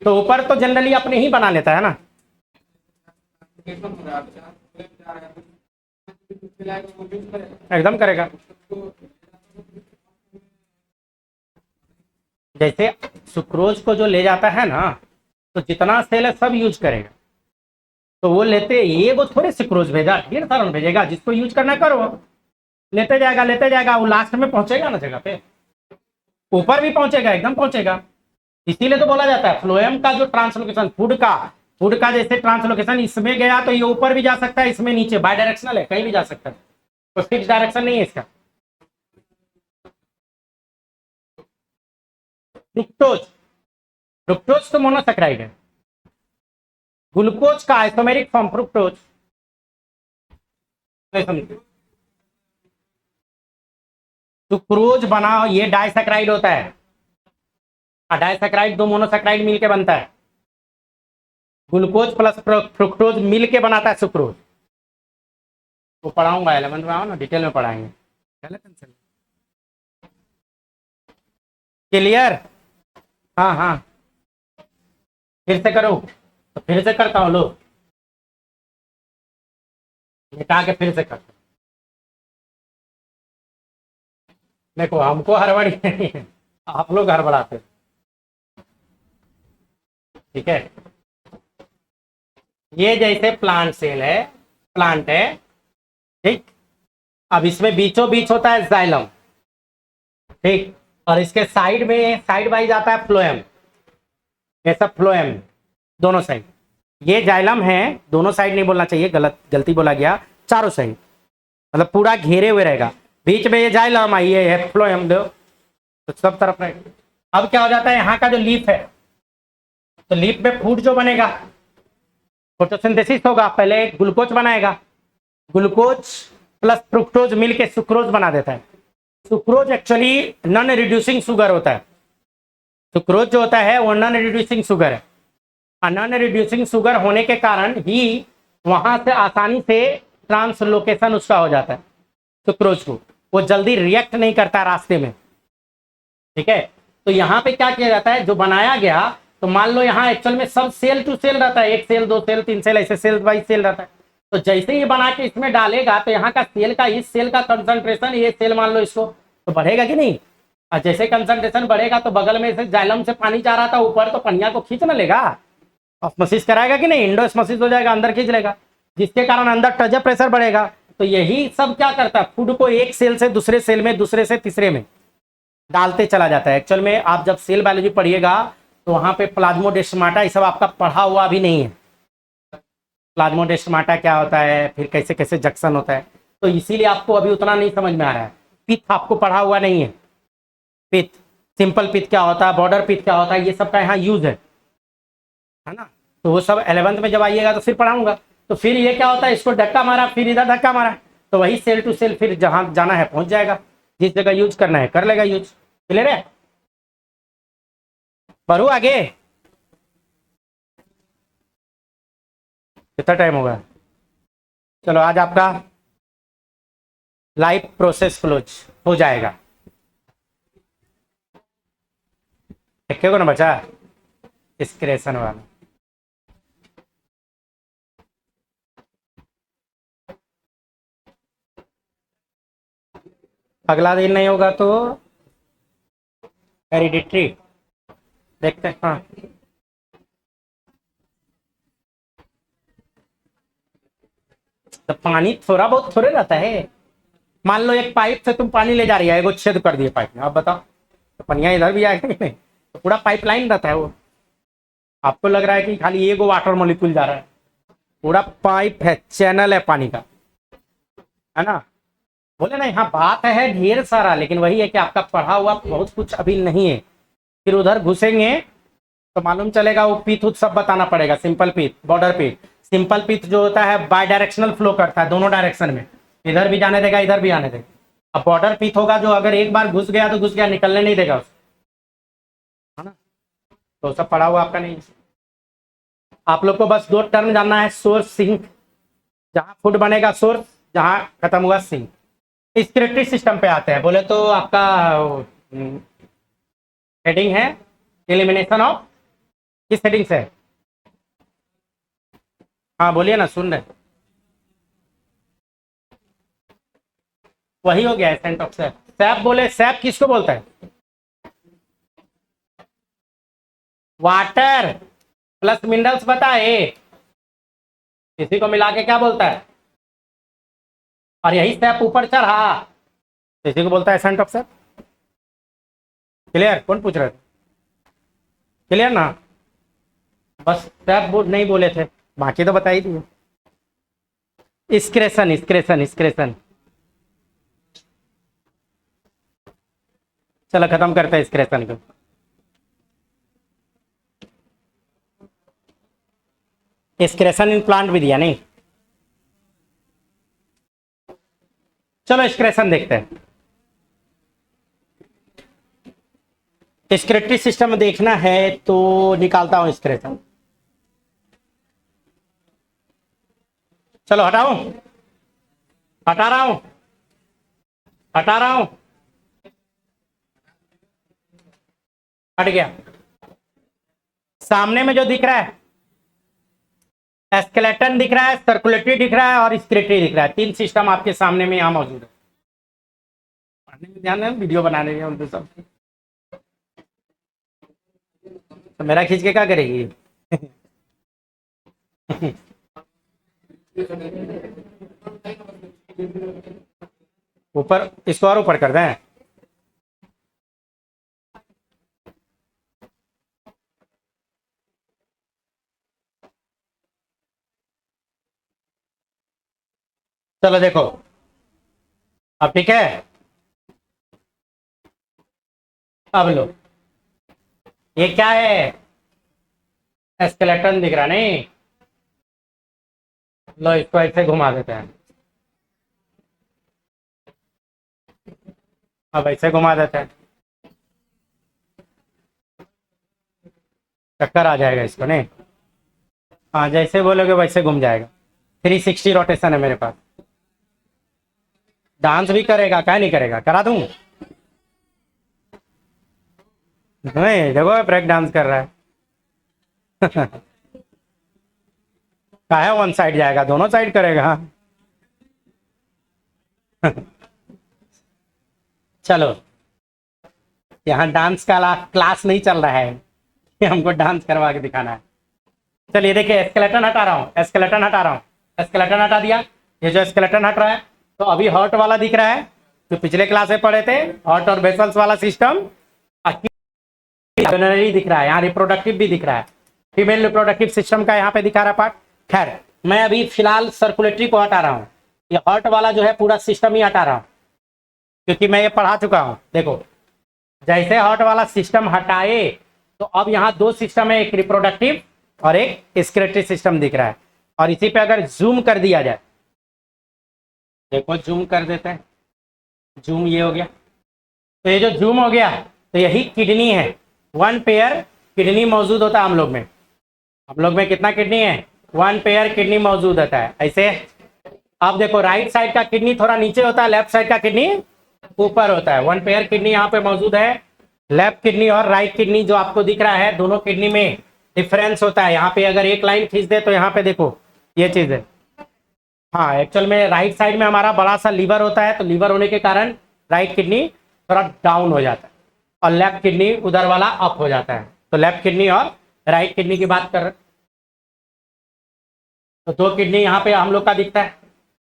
Speaker 1: तो ऊपर तो जनरली अपने ही बना लेता है ना। एकदम करेगा। जैसे सुक्रोज को जो ले जाता है ना, तो जितना सेल है सब यूज करेगा। तो वो लेते ये वो थोड़े सिक्रोज भेजा, ढेर सारा भेजेगा, जिसको यूज करना करो, लेते जाएगा, वो लास्ट में पहुंचेगा ना जगह पे, ऊपर भी पहुंचेगा, एकदम पहुंचेगा। इसीलिए तो बोला जाता है फ्लोएम का जो ट्रांसलोकेशन फूड का जैसे ट्रांसलोकेशन इसमें गया तो ये ऊपर भी जा सकता है, इसमें नीचे, बाय डायरेक्शनल है, कहीं भी जा सकता है, तो फिक्स डायरेक्शन नहीं है इसका। फ्रुक्टोज, फ्रुक्टोज तो मोनोसेक्राइड है। ग्लूकोज का आइसोमेरिक फॉर्म फ्रुक्टोज, नहीं समझे? सुक्रोज बना ये डाइसैक्राइड होता है, डाइसैक्राइड दो मोनोसेक्राइड मिलके बनता है, ग्लूकोज प्लस फ्रुक्टोज मिलके बनाता है सुक्रोज। वो पढ़ाऊंगा 11th में, आओ ना डिटेल में पढ़ाएंगे। क्लियर? हाँ हाँ, फिर से करो, तो फिर से करता हूँ, लो मिटा के फिर से करता हूँ। देखो हमको हड़बड़ी नहीं है, आप लोग हड़बड़ाते हो। ठीक है, ये जैसे प्लांट सेल है, प्लांट है, ठीक, अब इसमें बीचों बीच होता है जाइलम, ठीक, और इसके साइड में साइड वाइज आता है फ्लोएम, ये सब फ्लोएम दोनों साइड, ये जाइलम है, दोनों साइड नहीं बोलना चाहिए, गलती बोला गया, चारों साइड, मतलब पूरा घेरे हुए रहेगा, बीच में ये जाइलम, ये है फ्लोएम दो, तो सब तरफ रहेगा। अब क्या हो जाता है, यहाँ का जो लीफ है, तो लीफ में फूड जो बनेगा, फोटोसिंथेसिस होगा, पहले ग्लूकोज बनाएगा, ग्लूकोज प्लस फ्रुक्टोज मिलके सुक्रोज बना देता है। Sucrose actually non reducing sugar होता है, सुक्रोज जो होता है वो नॉन रिड्यूसिंग शुगर है, और नॉन रिड्यूसिंग शुगर होने के कारण ही वहां से आसानी से ट्रांसलोकेशन उसका हो जाता है, सुक्रोज को वो जल्दी रिएक्ट नहीं करता रास्ते में। ठीक है, तो यहाँ पे क्या किया जाता है, जो बनाया गया, तो मान लो यहाँ एक्चुअल में सब सेल टू सेल रहता है, एक सेल, दो सेल, तीन सेल, ऐसे सेल बाई सेल रहता है, तो जैसे ही बना के इसमें डालेगा तो यहाँ का सेल का, इस सेल का कंसंट्रेशन, ये सेल मान लो इसको, तो बढ़ेगा कि नहीं, और जैसे कंसंट्रेशन बढ़ेगा तो बगल में से जाइलम से पानी जा रहा था ऊपर, तो पनिया को खींच ना लेगा, ऑस्मोसिस कराएगा कि नहीं, इंडोस्मोसिस हो जाएगा, अंदर खींच लेगा, जिसके कारण अंदर टर्जर प्रेशर बढ़ेगा। तो यही सब क्या करता है, फूड को एक सेल से दूसरे सेल में, दूसरे से तीसरे में डालते चला जाता है। एक्चुअल में आप जब सेल बायोलॉजी पढ़िएगा तो वहां पे प्लाज्मोडेस्माटा ये सब आपका पढ़ा हुआ भी नहीं है, प्लाज्मोडेस्माटा क्या होता है, फिर कैसे कैसे जंक्शन होता है, तो इसीलिए आपको अभी उतना नहीं समझ में आ रहा है। पित्त आपको पढ़ा हुआ नहीं है, पित्त, सिंपल पित्त क्या होता है, बॉर्डर पित्त क्या होता है, ये सब का यहाँ यूज है ना, तो वो सब 11th में जब आइएगा तो फिर पढ़ाऊंगा। तो फिर ये क्या होता है, इसको धक्का मारा, फिर इधर धक्का मारा, तो वही सेल टू सेल फिर जहां जाना है पहुंच जाएगा, जिस जगह यूज करना है कर लेगा यूज। क्लियर है? पढ़ू आगे? कितना टाइम होगा? चलो आज आपका लाइफ प्रोसेस क्लोज हो जाएगा, देखिएगा ना बच्चा, डिस्क्रिप्शन वाला। अगला दिन नहीं होगा तो हेरिडिटरी देखते हैं। हाँ, तो पानी थोड़ा बहुत थोड़े रहता है, मान लो एक पाइप से तुम पानी ले जा रही है, एगो छेद कर दिए पाइप में, आप बताओ तो पनिया इधर भी आएगा कि नहीं, तो पूरा पाइपलाइन रहता है वो, आपको लग रहा है कि खाली एगो वाटर मॉलिक्यूल जा रहा है, पूरा पाइप है, चैनल है पानी का, है ना। बोले ना यहाँ बात है ढेर सारा, लेकिन वही है कि आपका पढ़ा हुआ बहुत कुछ अभी नहीं है, फिर उधर घुसेंगे तो मालूम चलेगा, वो पीत उत सब बताना पड़ेगा, सिंपल पीत, बॉर्डर पीत। सिंपल पीत जो होता है बाय डायरेक्शनल फ्लो करता है, दोनों डायरेक्शन में, इधर भी जाने देगा, इधर भी आने देगा। अब बॉर्डर पीत होगा जो अगर एक बार घुस गया तो घुस गया, निकलने नहीं देगा उसको, है ना, तो सब पढ़ा हुआ आपका नहीं है। आप लोग को बस दो टर्म जानना है, सोर्स, सिंक, जहां फूड बनेगा सोर्स, जहां खत्म हुआ सिंक। स्क्रिप्टिव सिस्टम पे आते हैं, बोले तो आपका हेडिंग है एलिमिनेशन ऑफ, किस हेडिंग से? हाँ बोलिए ना, सुन रहे। वही हो गया है सेंट ऑफ सैप। सैप बोले, सैप किसको बोलता है? वाटर प्लस मिनरल्स बताए, इसी को मिला के क्या बोलता है, और यही स्टेप ऊपर चढ़ा तो इसी को बोलता है एसेंट ऑफ स्टेप। क्लियर? कौन पूछ रहे थे? क्लियर ना? बस स्टेप नहीं बोले थे, बाकी तो बता ही दिए। इस्क्रेशन इस्क्रेशन इस्क्रेशन, चलो खत्म करते हैं इस्क्रेशन को। इस्क्रेशन इन प्लांट भी दिया नहीं, चलो इस्क्रेशन देखते हैं। एक्सक्रीटरी सिस्टम में देखना है तो निकालता हूं एक्सक्रेशन। चलो हटाऊं, हटा रहा हूं, हटा रहा हूं, हट गया। सामने में जो दिख रहा है स्केलेटन दिख रहा है, सर्कुलेटरी दिख रहा है और एक्सक्रीटरी दिख रहा है। तीन सिस्टम आपके सामने में यहां मौजूद है। पढ़ने में ध्यान है, वीडियो बनाने में उनको सब तो मेरा खींच के क्या करेगी? ऊपर, इसको और ऊपर कर दें। चलो देखो, अब ठीक है। अब लो, ये क्या है? स्केलेटन दिख रहा नहीं? लो इसको ऐसे घुमा देते हैं, अब ऐसे घुमा देते हैं, चक्कर आ जाएगा इसको नहीं? हाँ, जैसे बोलोगे वैसे घूम जाएगा। 360 रोटेशन है मेरे पास। डांस भी करेगा, क्या नहीं करेगा? करा दूं? नहीं, देखो ब्रेक डांस कर रहा है। क्या है, वन साइड जाएगा, दोनों साइड करेगा। चलो, यहाँ डांस का क्लास नहीं चल रहा है कि हमको डांस करवा के दिखाना है। चलिए देखिए, स्केलेटन हटा रहा हूँ, स्केलेटन हटा रहा हूँ, स्केलेटन हटा दिया। ये जो स्केलेटन हट रहा है तो अभी हार्ट वाला दिख रहा है, जो पिछले क्लास में पढ़े थे, हार्ट और वेसल्स वाला सिस्टम। यूरिनरी दिख रहा है, यहाँ रिप्रोडक्टिव भी दिख रहा है, फीमेल रिप्रोडक्टिव सिस्टम का यहाँ पे दिखा रहा पार्ट। खैर, मैं अभी फिलहाल सर्कुलेटरी को हटा रहा हूँ, ये हार्ट वाला जो है पूरा सिस्टम ही हटा रहा हूँ, क्योंकि मैं ये पढ़ा चुका हूँ। देखो, जैसे हार्ट वाला सिस्टम हटाए तो अब यहाँ दो सिस्टम है, एक रिप्रोडक्टिव और एक एक्सक्रीटरी सिस्टम दिख रहा है। और इसी पे अगर जूम कर दिया जाए, देखो जूम कर देते हैं, जूम ये हो गया, तो ये जो जूम हो गया तो यही किडनी है। वन पेयर किडनी मौजूद होता है हम लोग में। हम लोग में कितना किडनी है? वन पेयर किडनी मौजूद होता है। ऐसे आप देखो, राइट साइड का किडनी थोड़ा नीचे होता है, लेफ्ट साइड का किडनी ऊपर होता है। वन पेयर किडनी यहाँ पे मौजूद है। लेफ्ट किडनी और राइट किडनी जो आपको दिख रहा है, दोनों किडनी में डिफरेंस होता है। यहाँ पे अगर एक लाइन खींच दे तो यहाँ पे देखो ये चीज है। हाँ, एक्चुअल में राइट साइड में हमारा बड़ा सा लीवर होता है, तो लीवर होने के कारण राइट किडनी थोड़ा डाउन हो जाता है और लेफ्ट किडनी उधर वाला अप हो जाता है। तो लेफ्ट किडनी और राइट किडनी की बात कर रहे, तो दो किडनी यहाँ पे हम लोग का दिखता है।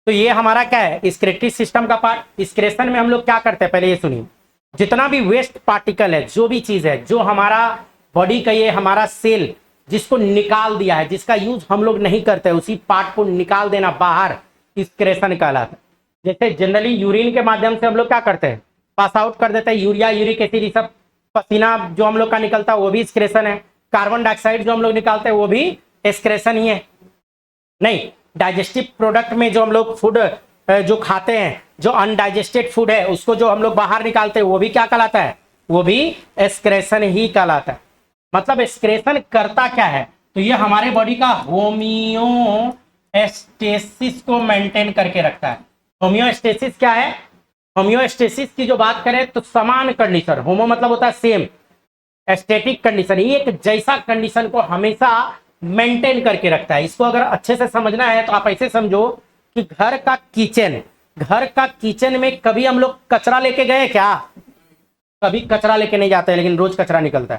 Speaker 1: तो ये हमारा क्या है? एक्सक्रीटरी सिस्टम का पार्ट। एक्सक्रेशन में हम लोग क्या करते हैं, पहले ये सुनिए। जितना भी वेस्ट पार्टिकल है, जो भी चीज है, जो हमारा बॉडी का ये हमारा सेल जिसको निकाल दिया है, जिसका यूज हम लोग नहीं करते, उसी पार्ट को निकाल देना बाहर, एक्सक्रेशन कहलाता है। जैसे जनरली यूरिन के माध्यम से हम लोग क्या करते हैं? पास आउट कर देते हैं। यूरिया, यूरिक एसिड, ये सब पसीना जो हम लोग का निकलता है वो भी एक्सक्रेशन है। कार्बन डाइऑक्साइड जो हम लोग निकालते हैं वो भी एक्सक्रेशन ही है। नहीं, डाइजेस्टिव प्रोडक्ट में जो हम लोग फूड जो खाते हैं, जो अनडाइजेस्टेड फूड है, उसको जो हम लोग बाहर निकालते हैं वो भी क्या कहलाता है? वो भी एक्सक्रेशन ही कहलाता है। मतलब एक्सक्रेशन करता क्या है? तो ये हमारे बॉडी का होमियोस्टेसिस को मेंटेन करके रखता है। होमियोस्टेसिस क्या है? होमियोस्टेसिस की जो बात करें तो समान कंडीशन, होमो मतलब होता है सेम, स्टैटिक कंडीशन, एक जैसा कंडीशन को हमेशा मेंटेन करके रखता है। इसको अगर अच्छे से समझना है तो आप ऐसे समझो कि घर का किचन में कभी हम लोग कचरा लेके गए क्या? कभी कचरा लेके नहीं जाते, लेकिन रोज कचरा निकलता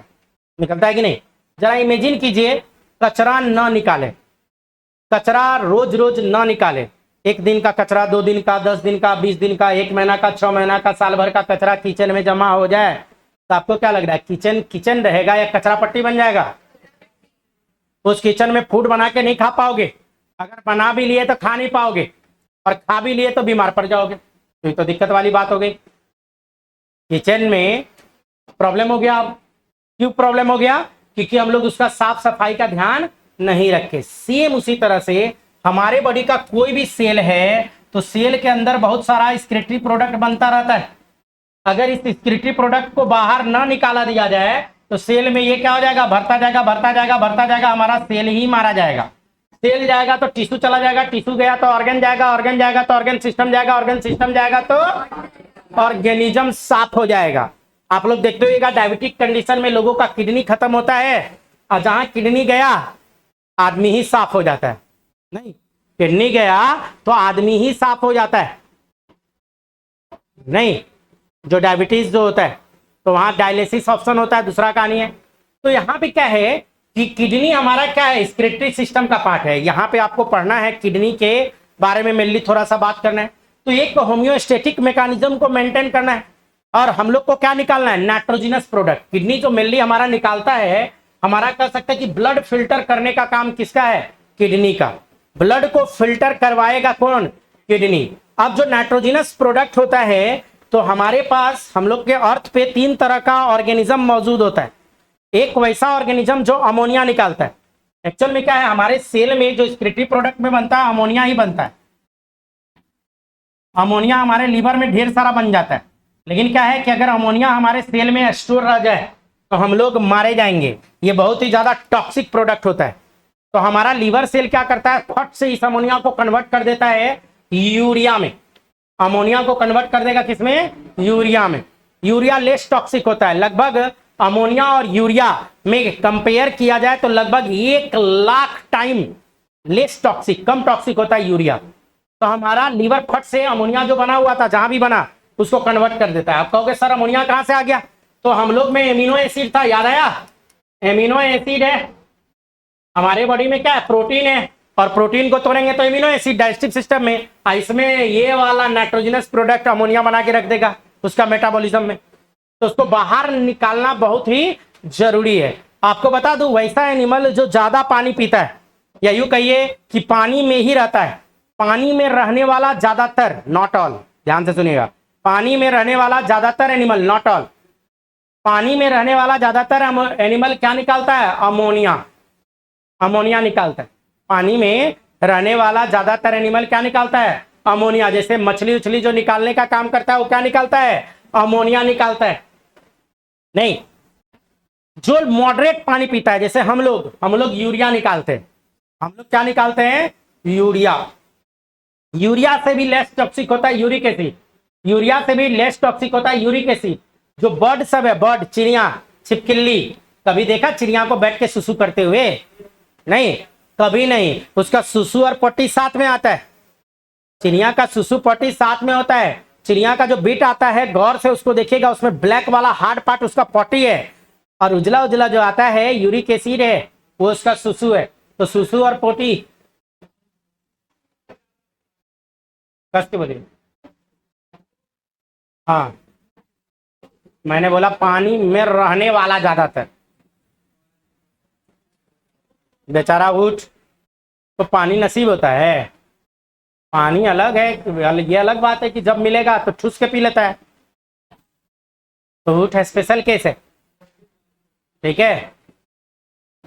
Speaker 1: है कि नहीं? जरा इमेजिन कीजिए, कचरा ना निकाले, कचरा रोज रोज ना निकाले। एक दिन का कचरा, 2 दिन का, 10 दिन का, 20 दिन का, 1 महीना का, 6 महीना का, साल भर का कचरा किचन में जमा हो जाए तो आपको क्या लग रहा है, किचन किचन रहेगा या कचरा पट्टी बन जाएगा? उस किचन में फूड बना के नहीं खा पाओगे, अगर बना भी लिए तो खा नहीं पाओगे, और खा भी लिए तो बीमार पड़ जाओगे। तो ये तो दिक्कत वाली बात हो गई। किचन में प्रॉब्लम हो गया। क्यों प्रॉब्लम हो गया? क्योंकि हम लोग उसका साफ सफाई का ध्यान नहीं रखे। सेम उसी तरह से हमारे बॉडी का कोई भी सेल है तो सेल के अंदर बहुत सारा एक्सक्रीटरी प्रोडक्ट बनता रहता है। अगर इस एक्सक्रीटरी प्रोडक्ट को बाहर ना निकाला दिया जाए तो सेल में ये क्या हो जाएगा, भरता जाएगा, भरता जाएगा, भरता जाएगा, हमारा सेल ही मारा जाएगा। सेल जाएगा तो टिश्यू चला जाएगा, टिश्यू गया तो ऑर्गन जाएगा, ऑर्गन जाएगा तो ऑर्गन सिस्टम जाएगा, ऑर्गन सिस्टम जाएगा तो ऑर्गेनिज्म साफ हो जाएगा। आप लोग देखते होगा डायबिटिक कंडीशन में लोगों का किडनी खत्म होता है, और जहां किडनी गया आदमी ही साफ हो जाता है। नहीं, किडनी गया तो आदमी ही साफ हो जाता है। नहीं, जो डायबिटीज जो होता है तो वहां डायलिसिस ऑप्शन होता है, दूसरा कहानी है। तो यहाँ पे क्या है कि किडनी हमारा क्या है, एक्सक्रीटरी सिस्टम का पार्ट है। यहाँ पे आपको पढ़ना है किडनी के बारे में, मेनली थोड़ा सा बात करना है। तो एक होम्योस्टेटिक मैकेनिज्म को मेंटेन करना है, और हम लोग को क्या निकालना है, नाइट्रोजिनस प्रोडक्ट। किडनी जो मेनली हमारा निकालता है, हमारा कह सकते हैं कि ब्लड फिल्टर करने का काम किसका है, किडनी का। ब्लड को फिल्टर करवाएगा कौन, किडनी। अब जो नाइट्रोजिनस प्रोडक्ट होता है तो हमारे पास हम लोग के अर्थ पे 3 तरह का ऑर्गेनिज्म मौजूद होता है। एक वैसा ऑर्गेनिज्म जो अमोनिया निकालता है। एक्चुअल में क्या है, हमारे सेल में जो एक्सक्रीटरी प्रोडक्ट में बनता है अमोनिया ही बनता है। अमोनिया हमारे लीवर में ढेर सारा बन जाता है, लेकिन क्या है कि अगर अमोनिया हमारे सेल में स्टोर रह जाए तो हम लोग मारे जाएंगे। ये बहुत ही ज्यादा टॉक्सिक प्रोडक्ट होता है। तो हमारा लीवर सेल क्या करता है, फट से इस अमोनिया को कन्वर्ट कर देता है यूरिया में। अमोनिया को कन्वर्ट कर देगा किसमें, यूरिया में। यूरिया लेस टॉक्सिक होता है। लगभग अमोनिया और यूरिया में कंपेयर किया जाए तो लगभग 1,00,000 टाइम लेस टॉक्सिक, कम टॉक्सिक होता है यूरिया। तो हमारा लीवर फट से अमोनिया जो बना हुआ था जहां भी बना उसको कन्वर्ट कर देता है। आप कहोगे सर अमोनिया कहां से आ गया, तो हम लोग में एमिनो एसिड था, याद आया? एमिनो एसिड है हमारे बॉडी में, क्या है, प्रोटीन है, और प्रोटीन को तोड़ेंगे तो एमिनो एसिड डाइजेस्टिव सिस्टम में, इसमें ये वाला नाइट्रोजनस प्रोडक्ट अमोनिया बना के रख देगा उसका मेटाबॉलिज्म में। तो उसको बाहर निकालना बहुत ही जरूरी है। आपको बता दूं, वैसा एनिमल जो ज्यादा पानी पीता है, या यूं कहिए कि पानी में ही रहता है, पानी में रहने वाला ज्यादातर, नॉट ऑल, ध्यान से सुनिएगा, पानी में रहने वाला ज्यादातर एनिमल, नॉट ऑल, पानी में रहने वाला ज्यादातर एनिमल क्या निकालता है, अमोनिया। अमोनिया निकालता है। पानी में रहने वाला ज्यादातर एनिमल क्या निकालता है, अमोनिया। जैसे मछली उछली जो निकालने का काम करता है वो क्या निकालता है, अमोनिया निकालता है। नहीं, जो मॉडरेट पानी पीता है, जैसे हम लोग यूरिया निकालते हैं। हम लोग क्या निकालते हैं, यूरिया। यूरिया से भी लेस टॉक्सिक होता है यूरिक एसिड। यूरिया से भी लेस टॉक्सिक होता है यूरिक एसिड। जो बर्ड सब है, बर्ड, चिड़िया, छिपकली, कभी देखा चिड़िया को बैठ के सुसु करते हुए? नहीं, कभी नहीं। उसका सुसु और पट्टी साथ में आता है। चिड़िया का सुसु पट्टी साथ में होता है। चिड़िया का जो बीट आता है, गौर से उसको देखिएगा, उसमें ब्लैक वाला हार्ड पार्ट उसका पट्टी है, और उजला उजला जो आता है यूरिक एसिड है, वो उसका सुसु है। तो सुसु और पोटी कसके बोलिए। हाँ, मैंने बोला पानी में रहने वाला ज्यादातर। बेचारा उठ तो पानी नसीब होता है। पानी अलग है, ये अलग बात है कि जब मिलेगा तो ठूस के पी लेता है। तो ऊँट स्पेशल केस है, ठीक है।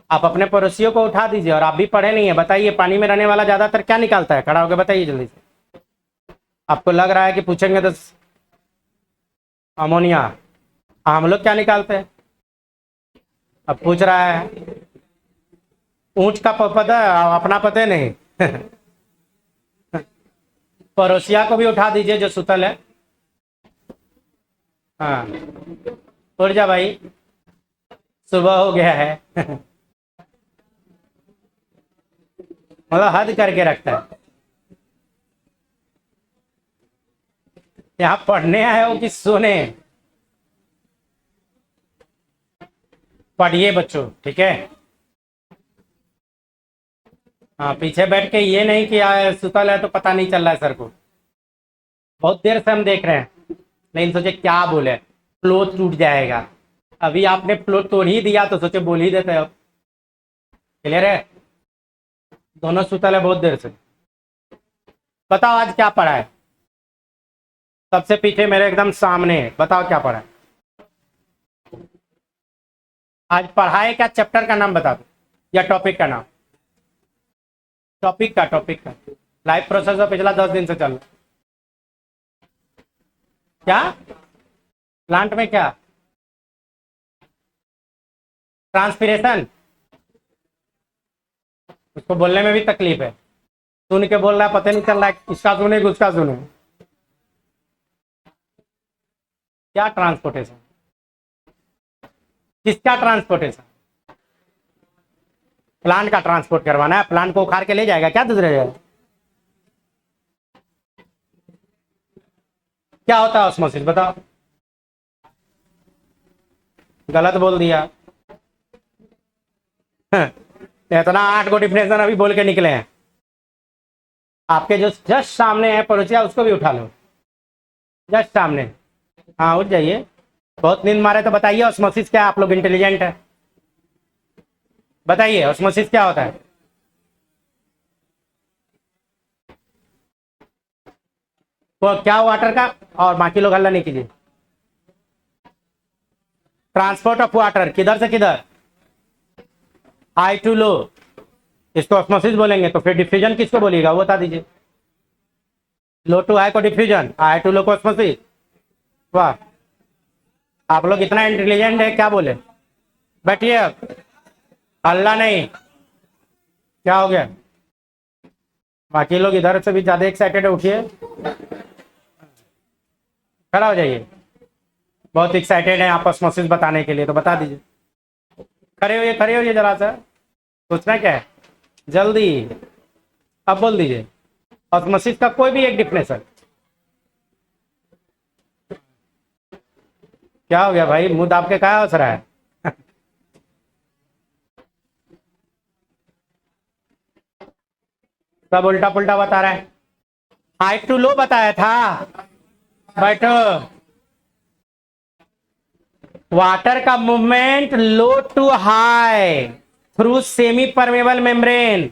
Speaker 1: आप अपने पड़ोसियों को उठा दीजिए, और आप भी पढ़े नहीं है, बताइए पानी में रहने वाला ज्यादातर क्या निकालता है, खड़ा होकर बताइए जल्दी से। आपको लग रहा है कि पूछेंगे तो अमोनिया, हम लोग क्या निकालते हैं, अब पूछ रहा है। ऊंट का पता है, अपना पता नहीं। पड़ोसिया को भी उठा दीजिए जो सुतल है। हाँ, उठ जा भाई, सुबह हो गया है। मतलब हद करके रखता है। यहाँ पढ़ने आए हो कि सोने? पढ़िए बच्चों, ठीक है। हाँ, पीछे बैठ के ये नहीं कि सुतल है तो पता नहीं चल रहा है सर को। बहुत देर से हम देख रहे हैं, लेकिन सोचे क्या बोले, फ्लो टूट जाएगा। अभी आपने फ्लो तोड़ ही दिया तो सोचे बोल ही देते अब। क्लियर है? दोनों सुतल है बहुत देर से। बताओ आज क्या पढ़ा है? सबसे पीछे मेरे एकदम सामने है, बताओ क्या पढ़ा है आज? पढ़ाए क्या? चैप्टर का नाम बता दो या टॉपिक का नाम। टॉपिक का लाइफ प्रोसेस और पिछला 10 दिन से चल रहा। क्या प्लांट में क्या? ट्रांसपिरेशन। उसको बोलने में भी तकलीफ है, सुन के बोल रहा है पता नहीं चल रहा है इसका सुने उसका सुने। क्या ट्रांसपोर्टेशन? किसका ट्रांसपोर्टेशन? प्लांट का ट्रांसपोर्ट करवाना है? प्लांट को उखाड़ के ले जाएगा क्या दूसरे जगह? क्या होता है ऑस्मोसिस बताओ? गलत बोल दिया। इतना 8 को डिफिनेशन अभी बोल के निकले हैं। आपके जो जस्ट सामने है पड़ोसिया, उसको भी उठा लो, जस्ट सामने। हाँ उठ जाइए। बहुत नींद मारे तो बताइए ऑस्मोसिस क्या है? आप लोग इंटेलिजेंट है, बताइए ऑस्मोसिस क्या होता है? तो क्या वाटर का? और बाकी लोग हल्ला नहीं कीजिए। ट्रांसपोर्ट ऑफ वाटर किधर से किधर? हाई टू लो, इसको ऑस्मोसिस बोलेंगे। तो फिर डिफ्यूजन किसको बोलिएगा वो बता दीजिए। लो टू हाई को डिफ्यूजन, हाई टू लो को ऑस्मोसिस। वाह, आप लोग इतना इंटेलिजेंट है, क्या बोले? बैठिए अब, हल्ला नहीं। क्या हो गया? बाकी लोग इधर से भी ज्यादा एक्साइटेड है, उठिए खड़ा हो जाइए। बहुत एक्साइटेड है आप ऑस्मोसिस बताने के लिए, तो बता दीजिए। खड़े होइए जरा सा। सोचना क्या है जल्दी, अब बोल दीजिए ऑस्मोसिस का कोई भी एक डिफिनेशन। क्या हो गया भाई, मुंह दाब के क्या हंस रहा है? सब उल्टा पुल्टा बता रहा है। हाई टू लो बताया था। बैठो। वाटर का movement low to high through semi permeable membrane,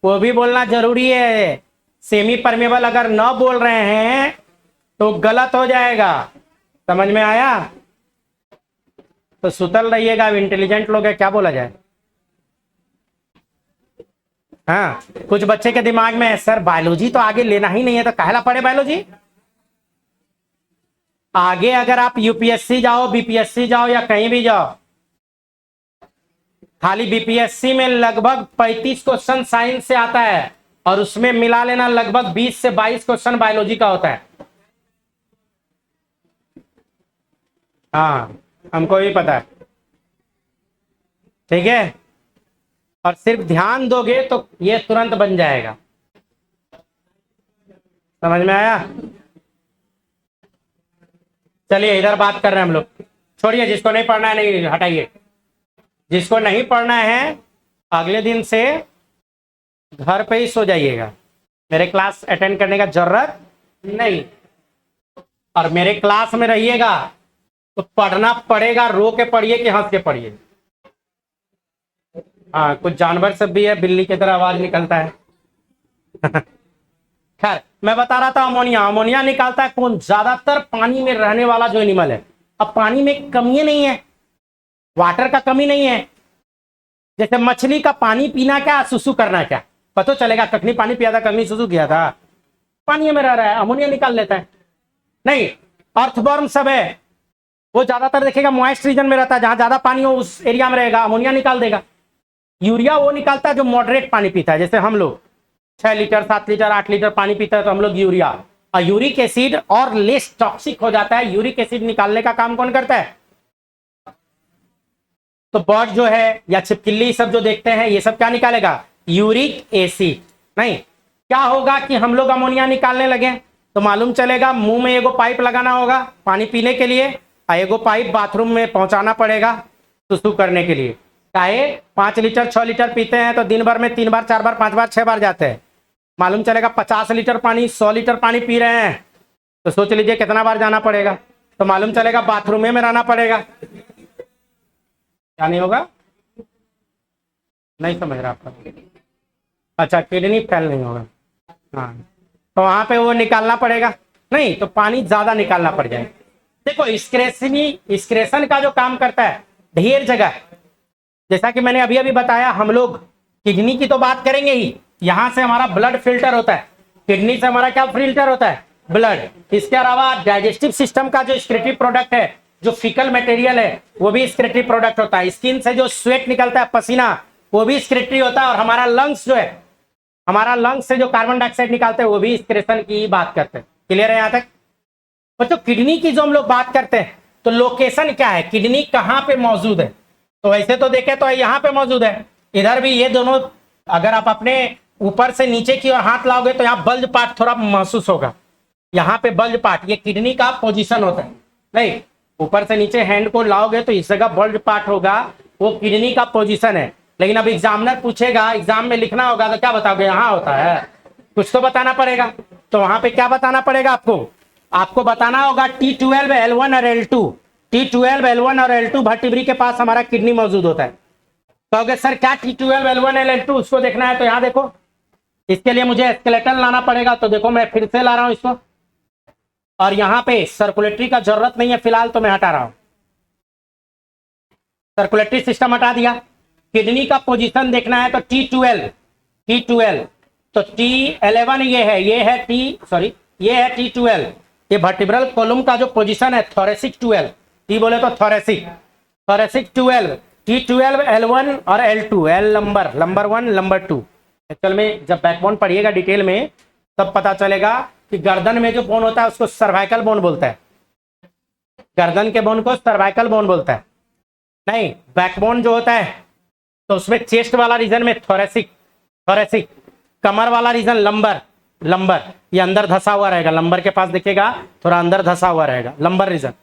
Speaker 1: वो भी बोलना जरूरी है। सेमी परमेबल अगर न बोल रहे हैं तो गलत हो जाएगा। समझ में आया? तो सुतल रहिएगा, इंटेलिजेंट लोग है, क्या बोला जाए। हाँ, कुछ बच्चे के दिमाग में है सर बायोलॉजी तो आगे लेना ही नहीं है तो काहेला पढ़े बायोलॉजी। आगे अगर आप यूपीएससी जाओ, बीपीएससी जाओ या कहीं भी जाओ, खाली बीपीएससी में लगभग 35 क्वेश्चन साइंस से आता है और उसमें मिला लेना लगभग 20 से 22 क्वेश्चन बायोलॉजी का होता है। हाँ, हमको भी पता है। ठीक है, और सिर्फ ध्यान दोगे तो ये तुरंत बन जाएगा। समझ में आया? चलिए इधर बात कर रहे हैं हम लोग। छोड़िए, जिसको नहीं पढ़ना है नहीं हटाइए। जिसको नहीं पढ़ना है अगले दिन से घर पे ही सो जाइएगा, मेरे क्लास अटेंड करने का जरूरत नहीं। और मेरे क्लास में रहिएगा तो पढ़ना पड़ेगा, रो के पढ़िए कि हंस के पढ़िए। हाँ, कुछ जानवर सब भी है, बिल्ली की तरह आवाज निकलता है। खैर, मैं बता रहा था अमोनिया। अमोनिया निकालता है कौन? ज्यादातर पानी में रहने वाला जो एनिमल है। अब पानी में कमी नहीं है, वाटर का कमी नहीं है। जैसे मछली का पानी पीना क्या, सुसु करना क्या, पता चलेगा कखनी पानी पिया था कखनी सुसु किया था। पानी में रह रहा है, अमोनिया निकाल लेता है। नहीं, अर्थवर्म सब है, वो ज्यादातर देखेगा मॉइस्ट रीजन में रहता है, जहां ज्यादा पानी हो उस एरिया में रहेगा, अमोनिया निकाल देगा। यूरिया वो निकालता है जो मॉडरेट पानी पीता है। जैसे हम लोग 6 लीटर 7 लीटर 8 लीटर पानी पीता है तो हम लोग यूरिया। और यूरिक एसिड और लेस टॉक्सिक हो जाता है। यूरिक एसिड निकालने का काम कौन करता है? तो बर्ड जो है या छिपकली सब जो देखते हैं ये सब क्या निकालेगा? Uric acid. नहीं, क्या होगा कि हम लोग अमोनिया निकालने लगे तो मालूम चलेगा मुंह में एगो पाइप लगाना होगा पानी पीने के लिए, और एगो पाइप बाथरूम में पहुंचाना पड़ेगा सुसु करने के लिए। चाहे 5 लीटर 6 लीटर पीते हैं तो दिन भर में 3 बार 4 बार 5 बार 6 बार जाते हैं। मालूम चलेगा 50 लीटर पानी 100 लीटर पानी पी रहे हैं तो सोच लीजिए कितना बार जाना पड़ेगा। तो मालूम चलेगा बाथरूम में रहना पड़ेगा। क्या नहीं होगा, नहीं समझ रहा आपका। अच्छा, किडनी फेल नहीं होगा, हाँ, तो वहां पे वो निकालना पड़ेगा, नहीं तो पानी ज्यादा निकालना पड़ जाएगा। देखो एक्सक्रेशन का जो काम करता है ढेर जगह, जैसा कि मैंने अभी अभी बताया, हम लोग किडनी की तो बात करेंगे ही। यहां से हमारा ब्लड फिल्टर होता है, किडनी से हमारा क्या फिल्टर होता है, ब्लड। इसके अलावा डाइजेस्टिव सिस्टम का जो एक्सक्रीटिव प्रोडक्ट है, जो फीकल मटेरियल है, वो भी एक्सक्रीटिव प्रोडक्ट होता है। स्किन से जो स्वेट निकलता है, पसीना, वो भी एक्सक्रीटिव होता है। और हमारा लंग्स जो है, हमारा लंग्स से जो कार्बन डाइऑक्साइड निकालते हैं, वो भी एक्सक्रेशन की बात करते हैं। क्लियर है यहाँ तक बच्चों? किडनी की जो हम लोग बात करते हैं तो लोकेशन क्या है, किडनी कहाँ पे मौजूद है? तो वैसे तो देखें तो यहाँ पे मौजूद है, इधर भी। ये दोनों अगर आप अपने ऊपर से नीचे की ओर हाथ लाओगे तो यहाँ बल्ज पार्ट थोड़ा महसूस होगा, यहाँ पे बल्ज पार्ट, ये किडनी का पोजीशन होता है। नहीं, ऊपर से नीचे हैंड को लाओगे तो इस जगह बल्ज पार्ट होगा, वो किडनी का पोजीशन है। लेकिन अब एग्जामिनर पूछेगा, एग्जाम में लिखना होगा तो क्या बताओगे, यहाँ होता है, कुछ तो बताना पड़ेगा। तो वहां पे क्या बताना पड़ेगा आपको बताना होगा T12 L1 और L2, T12 L1 और L2 वर्टिब्री के पास हमारा किडनी मौजूद होता है। कहोगे सर क्या T12 L1 L2 उसको देखना है? तो यहाँ देखो, इसके लिए मुझे स्केलेटन लाना पड़ेगा, तो देखो मैं फिर से ला रहा हूं इसको। और यहाँ पे सर्कुलेटरी का जरूरत नहीं है फिलहाल, तो मैं हटा रहा हूं, सर्कुलेटरी सिस्टम हटा दिया। किडनी का पोजीशन देखना है तो T12, तो T11 ये है ये है T12, ये वर्टिब्रल कॉलम का जो पोजीशन है थोरेसिक 12, T बोले तो थोरेसिक 12, T12 L1 और L2, L number 1 number 2। Actual में जब बैकबोन पढ़िएगा डिटेल में तब पता चलेगा कि गर्दन में जो बोन होता है उसको सर्वाइकल बोन बोलता है, गर्दन के बोन को सर्वाइकल बोन बोलता है। नहीं, बैकबोन जो होता है तो उसमें चेस्ट वाला रीजन में थोरेसिक, कमर वाला रीजन लंबर, ये अंदर धसा हुआ रहेगा, लंबर के पास दिखेगा थोड़ा अंदर धसा हुआ रहेगा लंबर रीजन।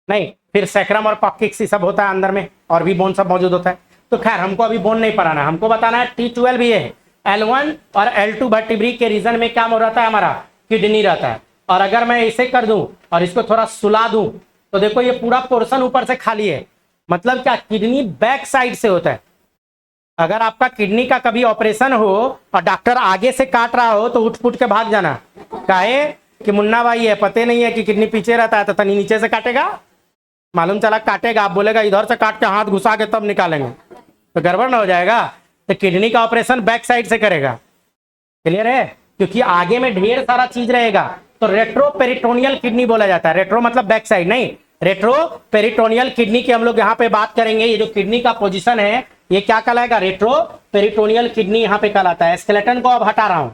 Speaker 1: नहीं, फिर सैक्रम और पॉक्किक्स सब होता है अंदर में, और भी बोन सब मौजूद होता है। तो खैर हमको अभी बोन नहीं पढ़ाना है, हमको बताना है T12 ये है, L1 और L2 वर्टिब्री के रीजन में क्या रहता है, हमारा किडनी रहता है। और अगर मैं इसे कर दूं और इसको थोड़ा सुला दूं तो देखो ये पूरा पोर्शन ऊपर से खाली है, मतलब क्या, किडनी बैक साइड से होता है। अगर आपका किडनी का कभी ऑपरेशन हो और डॉक्टर आगे से काट रहा हो तो उठ फुट के भाग जाना, काहे कि मुन्ना भाई है, पते नहीं है कि किडनी पीछे रहता है तो तनी नीचे से काटेगा, मालूम चला काटेगा, आप बोलेगा इधर से काट के हाथ घुसा के तब निकालेंगे, तो गड़बड़ ना हो जाएगा। तो किडनी का ऑपरेशन बैक साइड से करेगा। क्लियर है? क्योंकि आगे में ढेर सारा चीज रहेगा, तो रेट्रो पेरिटोनियल किडनी बोला जाता है। रेट्रो मतलब बैक साइड, नहीं, रेट्रो पेरिटोनियल किडनी की हम लोग यहाँ पे बात करेंगे। ये जो किडनी का पोजीशन है ये क्या कहलाएगा, रेट्रो पेरिटोनियल किडनी यहाँ पे कहलाता है। स्केलेटन को अब हटा रहा हूं,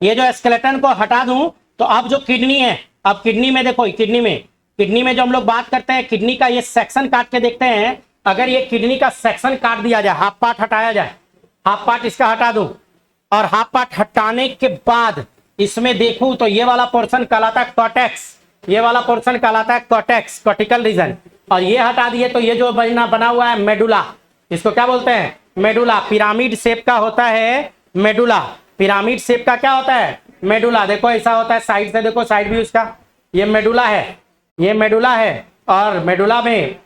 Speaker 1: ये जो स्केलेटन को हटा दूं तो अब जो किडनी है, अब किडनी में देखो, किडनी में जो हम लोग बात करते हैं, किडनी का ये सेक्शन काट के देखते हैं। अगर ये किडनी का सेक्शन काट दिया जाए, हाफ पार्ट हटाया जाए, हाफ पार्ट इसका हटा दूं और हाफ पार्ट हटाने के बाद इसमें देखूं तो ये वाला पोर्शन कहलाता है कॉर्टेक्स, ये वाला पोर्शन कहलाता है कॉर्टेक्स, कॉर्टिकल रीजन। और ये हटा दिए तो ये जो बना हुआ है मेडुला, इसको क्या बोलते हैं, मेडुला। पिरामिड शेप का होता है मेडुला, पिरामिड शेप का क्या होता है, मेडुला। देखो ऐसा होता है, साइड से देखो, साइड व्यू इसका, ये मेडुला है, ये मेडुला है। और मेडुला में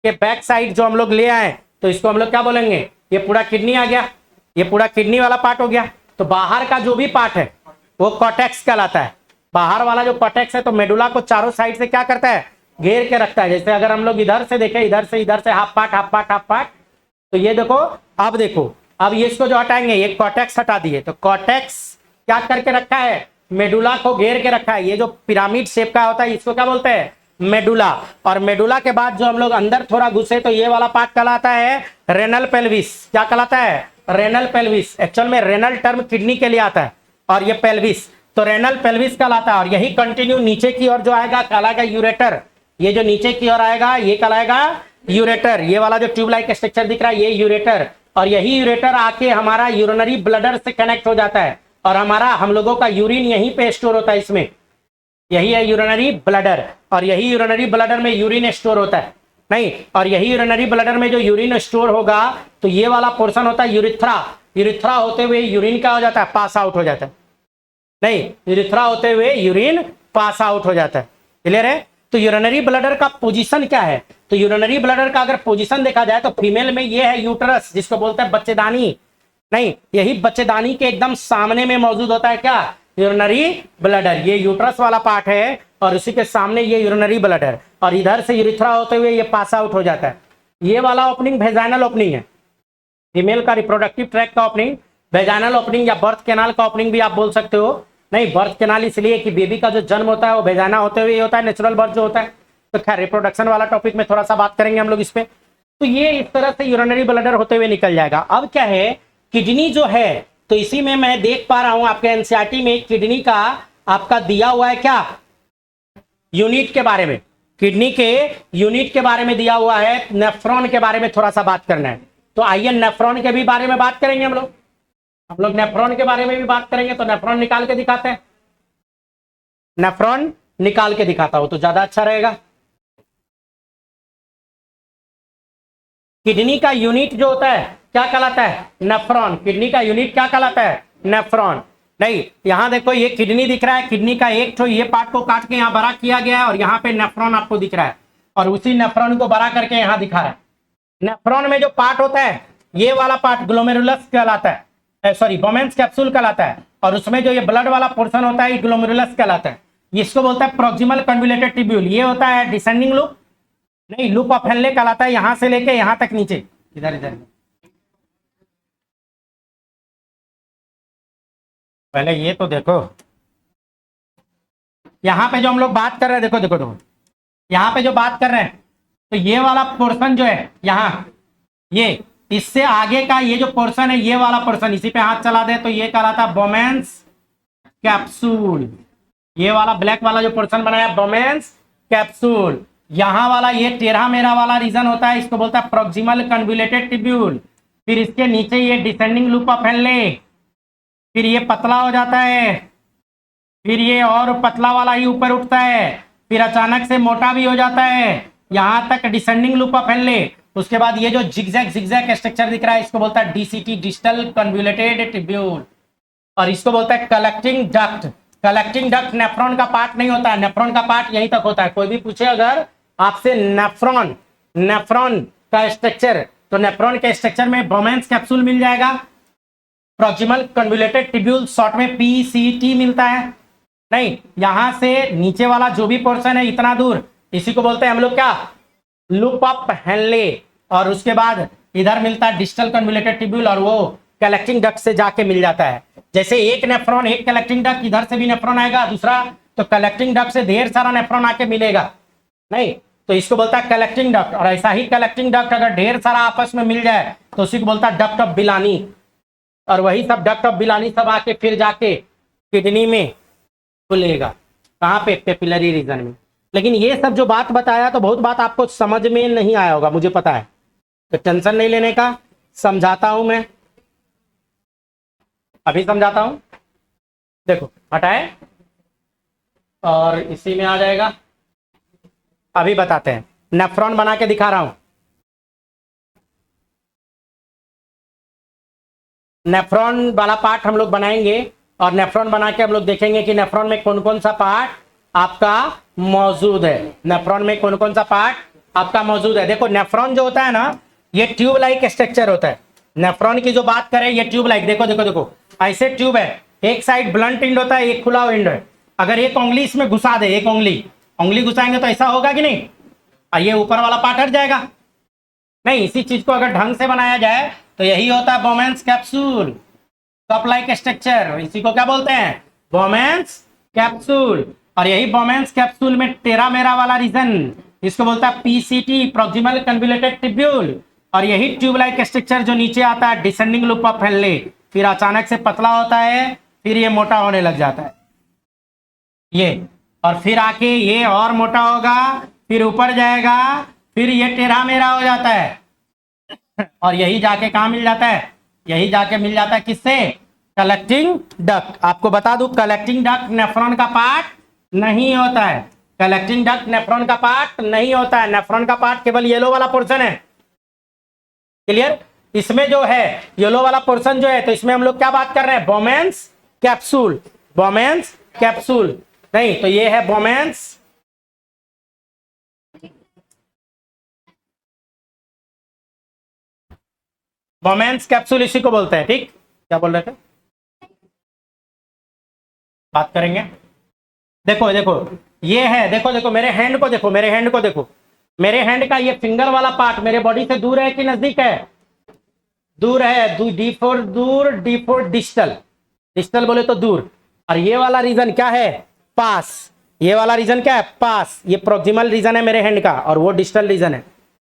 Speaker 1: के बैक साइड जो हम लोग ले आए तो इसको हम लोग क्या बोलेंगे, ये पूरा किडनी आ गया, ये पूरा किडनी वाला पार्ट हो गया। तो बाहर का जो भी पार्ट है वो कॉर्टेक्स कहलाता है। बाहर वाला जो कॉर्टेक्स है तो मेडुला को चारों साइड से क्या करता है, घेर के रखता है। जैसे अगर हम लोग इधर से देखें, इधर से हाफ पार्ट, तो ये देखो, अब ये इसको जो हटाएंगे, ये कॉर्टेक्स हटा दिए तो कॉर्टेक्स क्या करके रखा है, मेडुला को घेर के रखा है। ये जो पिरामिड शेप का होता है इसको क्या बोलते हैं, मेडुला। और मेडुला के बाद जो हम लोग अंदर थोड़ा घुसे तो ये वाला पार्ट कहलाता है रेनल पेल्विस। क्या कहलाता है, रेनल पेल्विस। एक्चुअल में रेनल टर्म किडनी के लिए आता है और ये पेल्विस, तो रेनल पेल्विस कहलाता है। और यही कंटिन्यू नीचे की ओर जो आएगा कहलाएगा यूरेटर। ये जो नीचे की ओर आएगा ये कहलाएगा यूरेटर। ये वाला जो ट्यूबलाइक स्ट्रक्चर दिख रहा है ये यूरेटर, और यही यूरेटर आके हमारा यूरिनरी ब्लडर से कनेक्ट हो जाता है और हम लोगों का यूरिन यहीं पे स्टोर होता है। इसमें यही है यूरिनरी ब्लडर, और यही यूरिनरी ब्लडर में यूरिन स्टोर होता है। नहीं, और यही यूरिनरी ब्लडर में जो यूरिन स्टोर होगा तो ये वाला पोर्शन होता है यूरिथ्रा। यूरिथ्रा होते हुए यूरिन क्या हो जाता है, पास आउट हो जाता है। नहीं, यूरिथ्रा होते हुए यूरिन पास आउट हो जाता है। क्लियर है? तो यूरिनरी ब्लडर का पोजीशन क्या है? तो यूरिनरी ब्लडर का अगर पोजीशन देखा जाए तो फीमेल में ये है यूटरस, जिसको बोलते हैं बच्चेदानी। नहीं, यही बच्चेदानी के एकदम सामने में मौजूद होता है क्या, यूरिनरी ब्लडर। ये यूटरस वाला पार्ट है और उसी के सामने ये यूरिनरी ब्लडर, और इधर से यूरिथ्रा होते हुए ये पास आउट हो जाता है। ये वाला ओपनिंग वेजाइनल ओपनिंग है, फीमेल का रिप्रोडक्टिव ट्रैक का ओपनिंग, वेजाइनल ओपनिंग या बर्थ कैनाल का ओपनिंग भी आप बोल सकते हो। नहीं, बर्थ कैनाल इसलिए कि बेबी का जो जन्म होता है वो वेजाइना होते हुए होता है, नेचुरल बर्थ जो होता है। तो खैर रिप्रोडक्शन वाला टॉपिक में थोड़ा सा बात करेंगे हम लोग इस पे। तो ये इस तरह से यूरिनरी ब्लडर होते हुए निकल जाएगा। अब क्या है, किडनी जो है, तो इसी में मैं देख पा रहा हूं आपके एनसीईआरटी में किडनी का आपका दिया हुआ है क्या, यूनिट के बारे में, किडनी के यूनिट के बारे में दिया हुआ है। नेफ्रॉन के बारे में थोड़ा सा बात करना है, तो आइए नेफ्रॉन के भी बारे में बात करेंगे हम लोग नेफ्रॉन के बारे में भी बात करेंगे। तो नेफ्रॉन निकाल के दिखाते हैं, नेफ्रॉन निकाल के दिखाता हूं तो ज्यादा अच्छा रहेगा। किडनी का यूनिट जो होता है क्या कहलाता है, नेफ्रॉन। किडनी का यूनिट क्या कहलाता है, नेफ्रॉन। नहीं, यहां देखो ये किडनी दिख रहा है, किडनी का एक तो ये पार्ट को काट के यहाँ बड़ा किया गया है और यहाँ पे नेफ्रॉन आपको दिख रहा है, और उसी नेफ्रॉन को बड़ा करके यहाँ दिखा रहा है। नेफ्रॉन में जो पार्ट होता है ये वाला पार्ट ग्लोमेरुलस कहलाता है, सॉरी बोमेंस कैप्सूल कहलाता है, और उसमें जो ये ब्लड वाला पोर्शन होता है ये ग्लोमेरुलस कहलाता है। इसको बोलता है प्रोक्सिमल कन्वोल्यूटेड ट्यूब्यूल। ये होता है डिसेंडिंग लूप, नहीं लूप ऑफ हेनले कहलाता है, यहां से लेके यहां तक नीचे, इधर इधर। पहले ये तो देखो, यहां पे जो हम लोग बात कर रहे हैं, देखो देखो देखो, यहां पे जो बात कर रहे हैं, तो ये वाला पोर्शन जो है यहाँ, ये इससे आगे का ये जो पोर्शन है, ये वाला पोर्शन, इसी पे हाथ चला दे तो ये कहलाता है बोमेंस कैप्सूल। ये वाला ब्लैक वाला जो पोर्शन बनाया बोमेंस कैप्सूल। यहां वाला ये टेढ़ा मेढ़ा वाला रीजन होता है, इसको बोलता है प्रोक्सिमल कन्वोल्यूटेड ट्यूब्यूल। फिर इसके नीचे ये डिसेंडिंग लूप ऑफ हेनले, फिर ये पतला हो जाता है, फिर ये और पतला वाला ही ऊपर उठता है, फिर अचानक से मोटा भी हो जाता है, यहां तक डिसेंडिंग लूप ऑफ हेनले। उसके बाद ये जो जिगजैग जिगजैग स्ट्रक्चर दिख रहा है इसको बोलता है डीसीटी, डिजिटल कन्वोल्यूटेड ट्यूब्यूल, और इसको बोलता है collecting duct. Collecting duct nephron का पार्ट नहीं होता है, नेफ्रॉन का पार्ट यहीं तक होता है। कोई भी पूछे अगर आपसे नेफ्रॉन का स्ट्रक्चर, तो नेफ्रॉन के स्ट्रक्चर में बोमेंस कैप्सूल मिल जाएगा, प्रोक्सिमल कन्वोल्यूटेड ट्यूब्यूल शॉर्ट में पीसीटी मिलता है। नहीं, यहां से नीचे वाला जो भी पोर्शन है इतना दूर, इसी को बोलते हैं हम लोग क्या, लूप ऑफ हेनले, और उसके बाद इधर मिलता है डिजिटल कन्वोल्यूटेड ट्यूब्यूल, और वो कलेक्टिंग डक्ट से जाके मिल जाता है। जैसे एक नेफ्रॉन, एक कलेक्टिंग डक्ट, इधर से भी नेफ्रॉन आएगा दूसरा, तो कलेक्टिंग डक्ट से ढेर सारा नेफ्रॉन आके मिलेगा। नहीं, तो इसको बोलता है कलेक्टिंग डक्ट। और ऐसा ही कलेक्टिंग डक्ट अगर ढेर सारा आपस में मिल जाए तो उसी को बोलता है डक्ट ऑफ बिलानी, और वही सब डक्ट ऑफ बिलानी सब आके फिर जाके किडनी में खुलेगा, कहाँ पे, पेपिलरी रीजन में। लेकिन ये सब जो बात बताया तो बहुत बात आपको समझ में नहीं आया होगा, मुझे पता है, तो टेंशन नहीं लेने का, समझाता हूं मैं, अभी समझाता हूं। देखो हटाए और इसी में आ जाएगा, अभी बताते हैं। नेफ्रॉन बना के दिखा रहा हूं, नेफ्रॉन वाला पार्ट हम लोग बनाएंगे, और नेफ्रॉन बना के हम लोग देखेंगे कि नेफ्रॉन में कौन कौन सा पार्ट आपका मौजूद है। नेफ्रॉन में कौन कौन सा पार्ट आपका मौजूद है। देखो नेफ्रॉन जो होता है ना, ये ट्यूब लाइक स्ट्रक्चर होता है। नेफ्रॉन की जो बात करें, ये ट्यूब लाइक, देखो देखो देखो, ऐसे ट्यूब है, एक साइड ब्लंट एंड होता है, एक खुला हुआ एंड है। अगर एक उंगली इसमें घुसा दे, एक उंगली घुसाएंगे तो ऐसा होगा कि नहीं, ये ऊपर वाला पार्ट हट जाएगा। नहीं, इसी चीज को अगर ढंग से बनाया जाए तो यही होता है बोमेंस कैप्सूल, कप लाइक स्ट्रक्चर, इसी को क्या बोलते हैं, बोमेंस कैप्सूल। और यही बोमेंस कैप्सूल में टेढ़ा मेढ़ा वाला रीजन, इसको बोलता है पीसीटी, प्रोक्सिमल कन्वोल्यूटेड ट्यूब्यूल। और यही ट्यूब लाइक स्ट्रक्चर जो नीचे आता है डिसेंडिंग लूप ऑफ हेनले, फिर अचानक से पतला होता है, फिर ये मोटा होने लग जाता है ये, और फिर आके ये और मोटा होगा, फिर ऊपर जाएगा, फिर ये टेढ़ा मेढ़ा हो जाता है, और यही जाके कहाँ मिल जाता है, यही जाके मिल जाता है किससे, कलेक्टिंग डक्ट। आपको बता दूं कलेक्टिंग डक्ट नेफ्रॉन का पार्ट नहीं होता है, कलेक्टिंग डक्ट नेफ्रॉन का पार्ट नहीं होता है, नेफ्रॉन का पार्ट केवल येलो वाला पोर्शन है। क्लियर? इसमें जो है येलो वाला पोर्शन जो है, तो इसमें हम लोग क्या बात कर रहे हैं, बोमेंस कैप्सूल, बोमेंस कैप्सूल। नहीं तो ये है बोमेंस बोमेंस कैप्सूल, इसी को बोलते हैं। ठीक, क्या बोल रहे थे, बात करेंगे। देखो देखो ये है, देखो देखो मेरे हैंड को देखो, मेरे हैंड को देखो, मेरे हैंड का ये फिंगर वाला पार्ट मेरे बॉडी से दूर है कि नजदीक है? दूर है। डी फोर दूर, डी फोर डिस्टल, डिस्टल बोले तो दूर। और ये वाला रीजन क्या है, पास। ये वाला रीजन क्या है, पास। ये प्रोक्सिमल रीजन है मेरे हैंड का और वो डिस्टल रीजन है।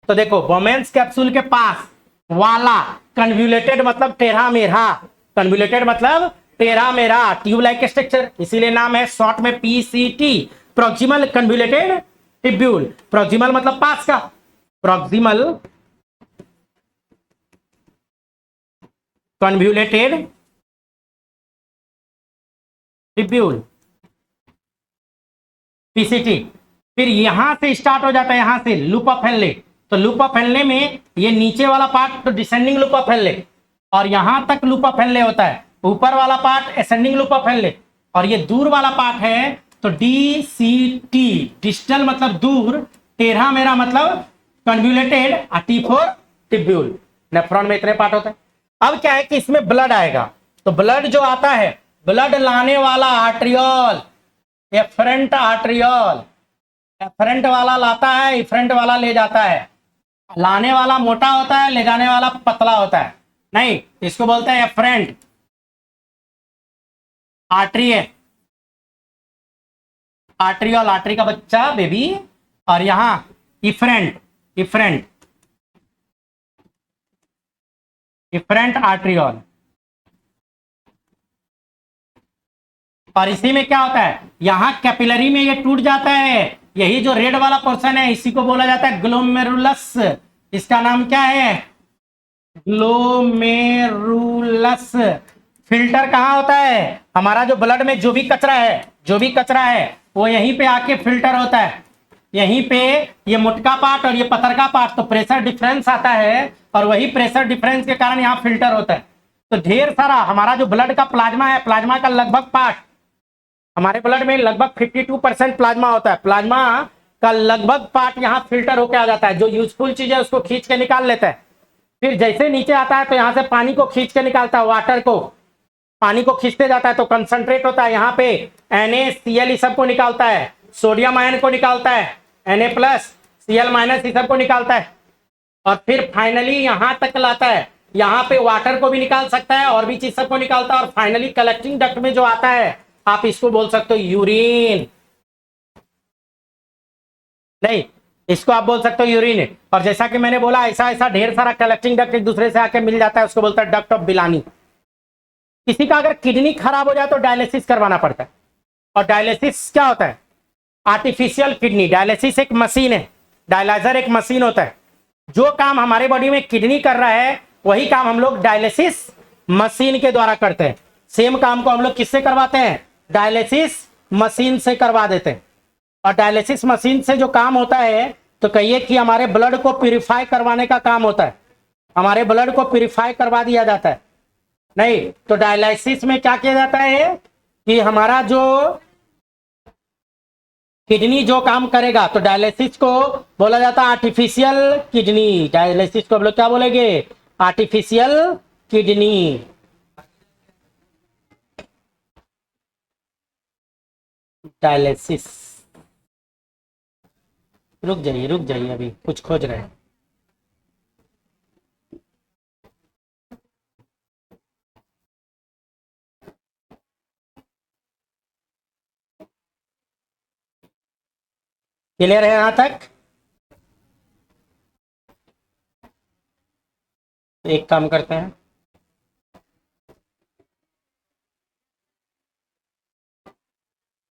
Speaker 1: तो देखो बोमेंस कैप्सूल के पास वाला कन्व्यूलेटेड मतलब टेढ़ा मेढ़ा, कन्व्यूलेटेड मतलब टेढ़ा मेढ़ा ट्यूब लाइक स्ट्रक्चर, इसीलिए नाम है शॉर्ट में पीसीटी, प्रोक्सिमल कन्व्यूलेटेड टिब्यूल। प्रोक्सिमल मतलब पास का, प्रोक्सिमल कन्व्यूलेटेड टिब्यूल, पीसीटी। फिर यहां से स्टार्ट हो जाता है, यहां से लूप ऑफ हेनले। तो लूप ऑफ हेनले में ये नीचे वाला पार्ट तो डिसेंडिंग लूप ऑफ हेनले, और यहां तक लूप ऑफ हेनले होता है। ऊपर वाला part ascending loop of Henle, और ये दूर वाला पार्ट है तो डी सी टी, डिस्टल मतलब दूर, टेढ़ा मेरा मतलब कन्व्यूलेटेड, टी फॉर टिब्यूल। नेफ्रॉन में इतने पार्ट होते हैं। अब क्या है कि इसमें ब्लड आएगा, तो ब्लड जो आता है, ब्लड लाने वाला आर्ट्रियोल, एफरेंट आर्ट्रियोल, एफरेंट वाला लाता है, इफरेंट वाला ले जाता है। लाने वाला मोटा होता है, ले जाने वाला पतला होता है। नहीं, इसको बोलते हैं एफरेंट आर्टरी है, आर्ट्रियोल, आर्टरी का बच्चा बेबी। और यहां इफरेंट, इफरेंट, इफरेंट आर्ट्रियोल। और इसी में क्या होता है, यहां कैपिलरी में ये टूट जाता है, यही जो रेड वाला पोर्शन है इसी को बोला जाता है ग्लोमेरुलस। इसका नाम क्या है, ग्लोमेरुलस। फिल्टर कहाँ होता है, हमारा जो ब्लड में जो भी कचरा है, जो भी कचरा है वो यहीं पे आके फिल्टर होता है, यहीं पे। ये मोटका पार्ट और ये पतरका पार्ट, तो प्रेशर डिफरेंस आता है, और वही प्रेशर डिफरेंस के कारण यहाँ फिल्टर होता है। तो ढेर सारा हमारा जो ब्लड का प्लाज्मा है, प्लाज्मा का लगभग पार्ट, हमारे ब्लड में लगभग 52% प्लाज्मा होता है, प्लाज्मा का लगभग पार्ट यहाँ फिल्टर होकर आ जाता है। जो यूजफुल चीज है उसको खींच के निकाल लेता है, फिर जैसे नीचे आता है तो यहाँ से पानी को खींच के निकालता है, वाटर को, पानी को खींचते जाता है तो कंसंट्रेट होता है, यहाँ पे NaCl सब को निकालता है, सोडियम आयन को निकालता है, Na+, Cl- इस सब को निकालता है, और फिर फाइनली यहाँ तक लाता है। यहाँ पे वाटर को भी निकाल सकता है और भी चीज सबको निकालता है, और फाइनली कलेक्टिंग डक्ट में जो आता है आप इसको बोल सकते हो यूरिन। नहीं, इसको आप बोल सकते हो यूरिन। और जैसा कि मैंने बोला, ऐसा ऐसा ढेर सारा कलेक्टिंग डक्ट एक दूसरे से आके मिल जाता है, उसको बोलता है डक्ट ऑफ बिलानी। किसी का अगर किडनी खराब हो जाए तो डायलिसिस करवाना पड़ता है, और डायलिसिस क्या होता है, आर्टिफिशियल किडनी। डायलिसिस एक मशीन है, डायलाइजर एक मशीन होता है। जो काम हमारे बॉडी में किडनी कर रहा है वही काम हम लोग डायलिसिस मशीन के द्वारा करते हैं। सेम काम को हम लोग किससे करवाते हैं, डायलिसिस मशीन से करवा देते हैं। और डायलिसिस मशीन से जो काम होता है, तो कहिए कि हमारे ब्लड को प्यूरिफाई करवाने का काम होता है, हमारे ब्लड को प्यूरिफाई करवा दिया जाता है। नहीं तो डायलिसिस में क्या किया जाता है कि हमारा जो किडनी जो काम करेगा, तो डायलिसिस को बोला जाता है आर्टिफिशियल किडनी। डायलिसिस को हम लोग क्या बोलेंगे, आर्टिफिशियल किडनी। डायलिसिस, रुक जाइए, अभी कुछ खोज रहे हैं। क्लियर है यहां तक? एक काम करते हैं,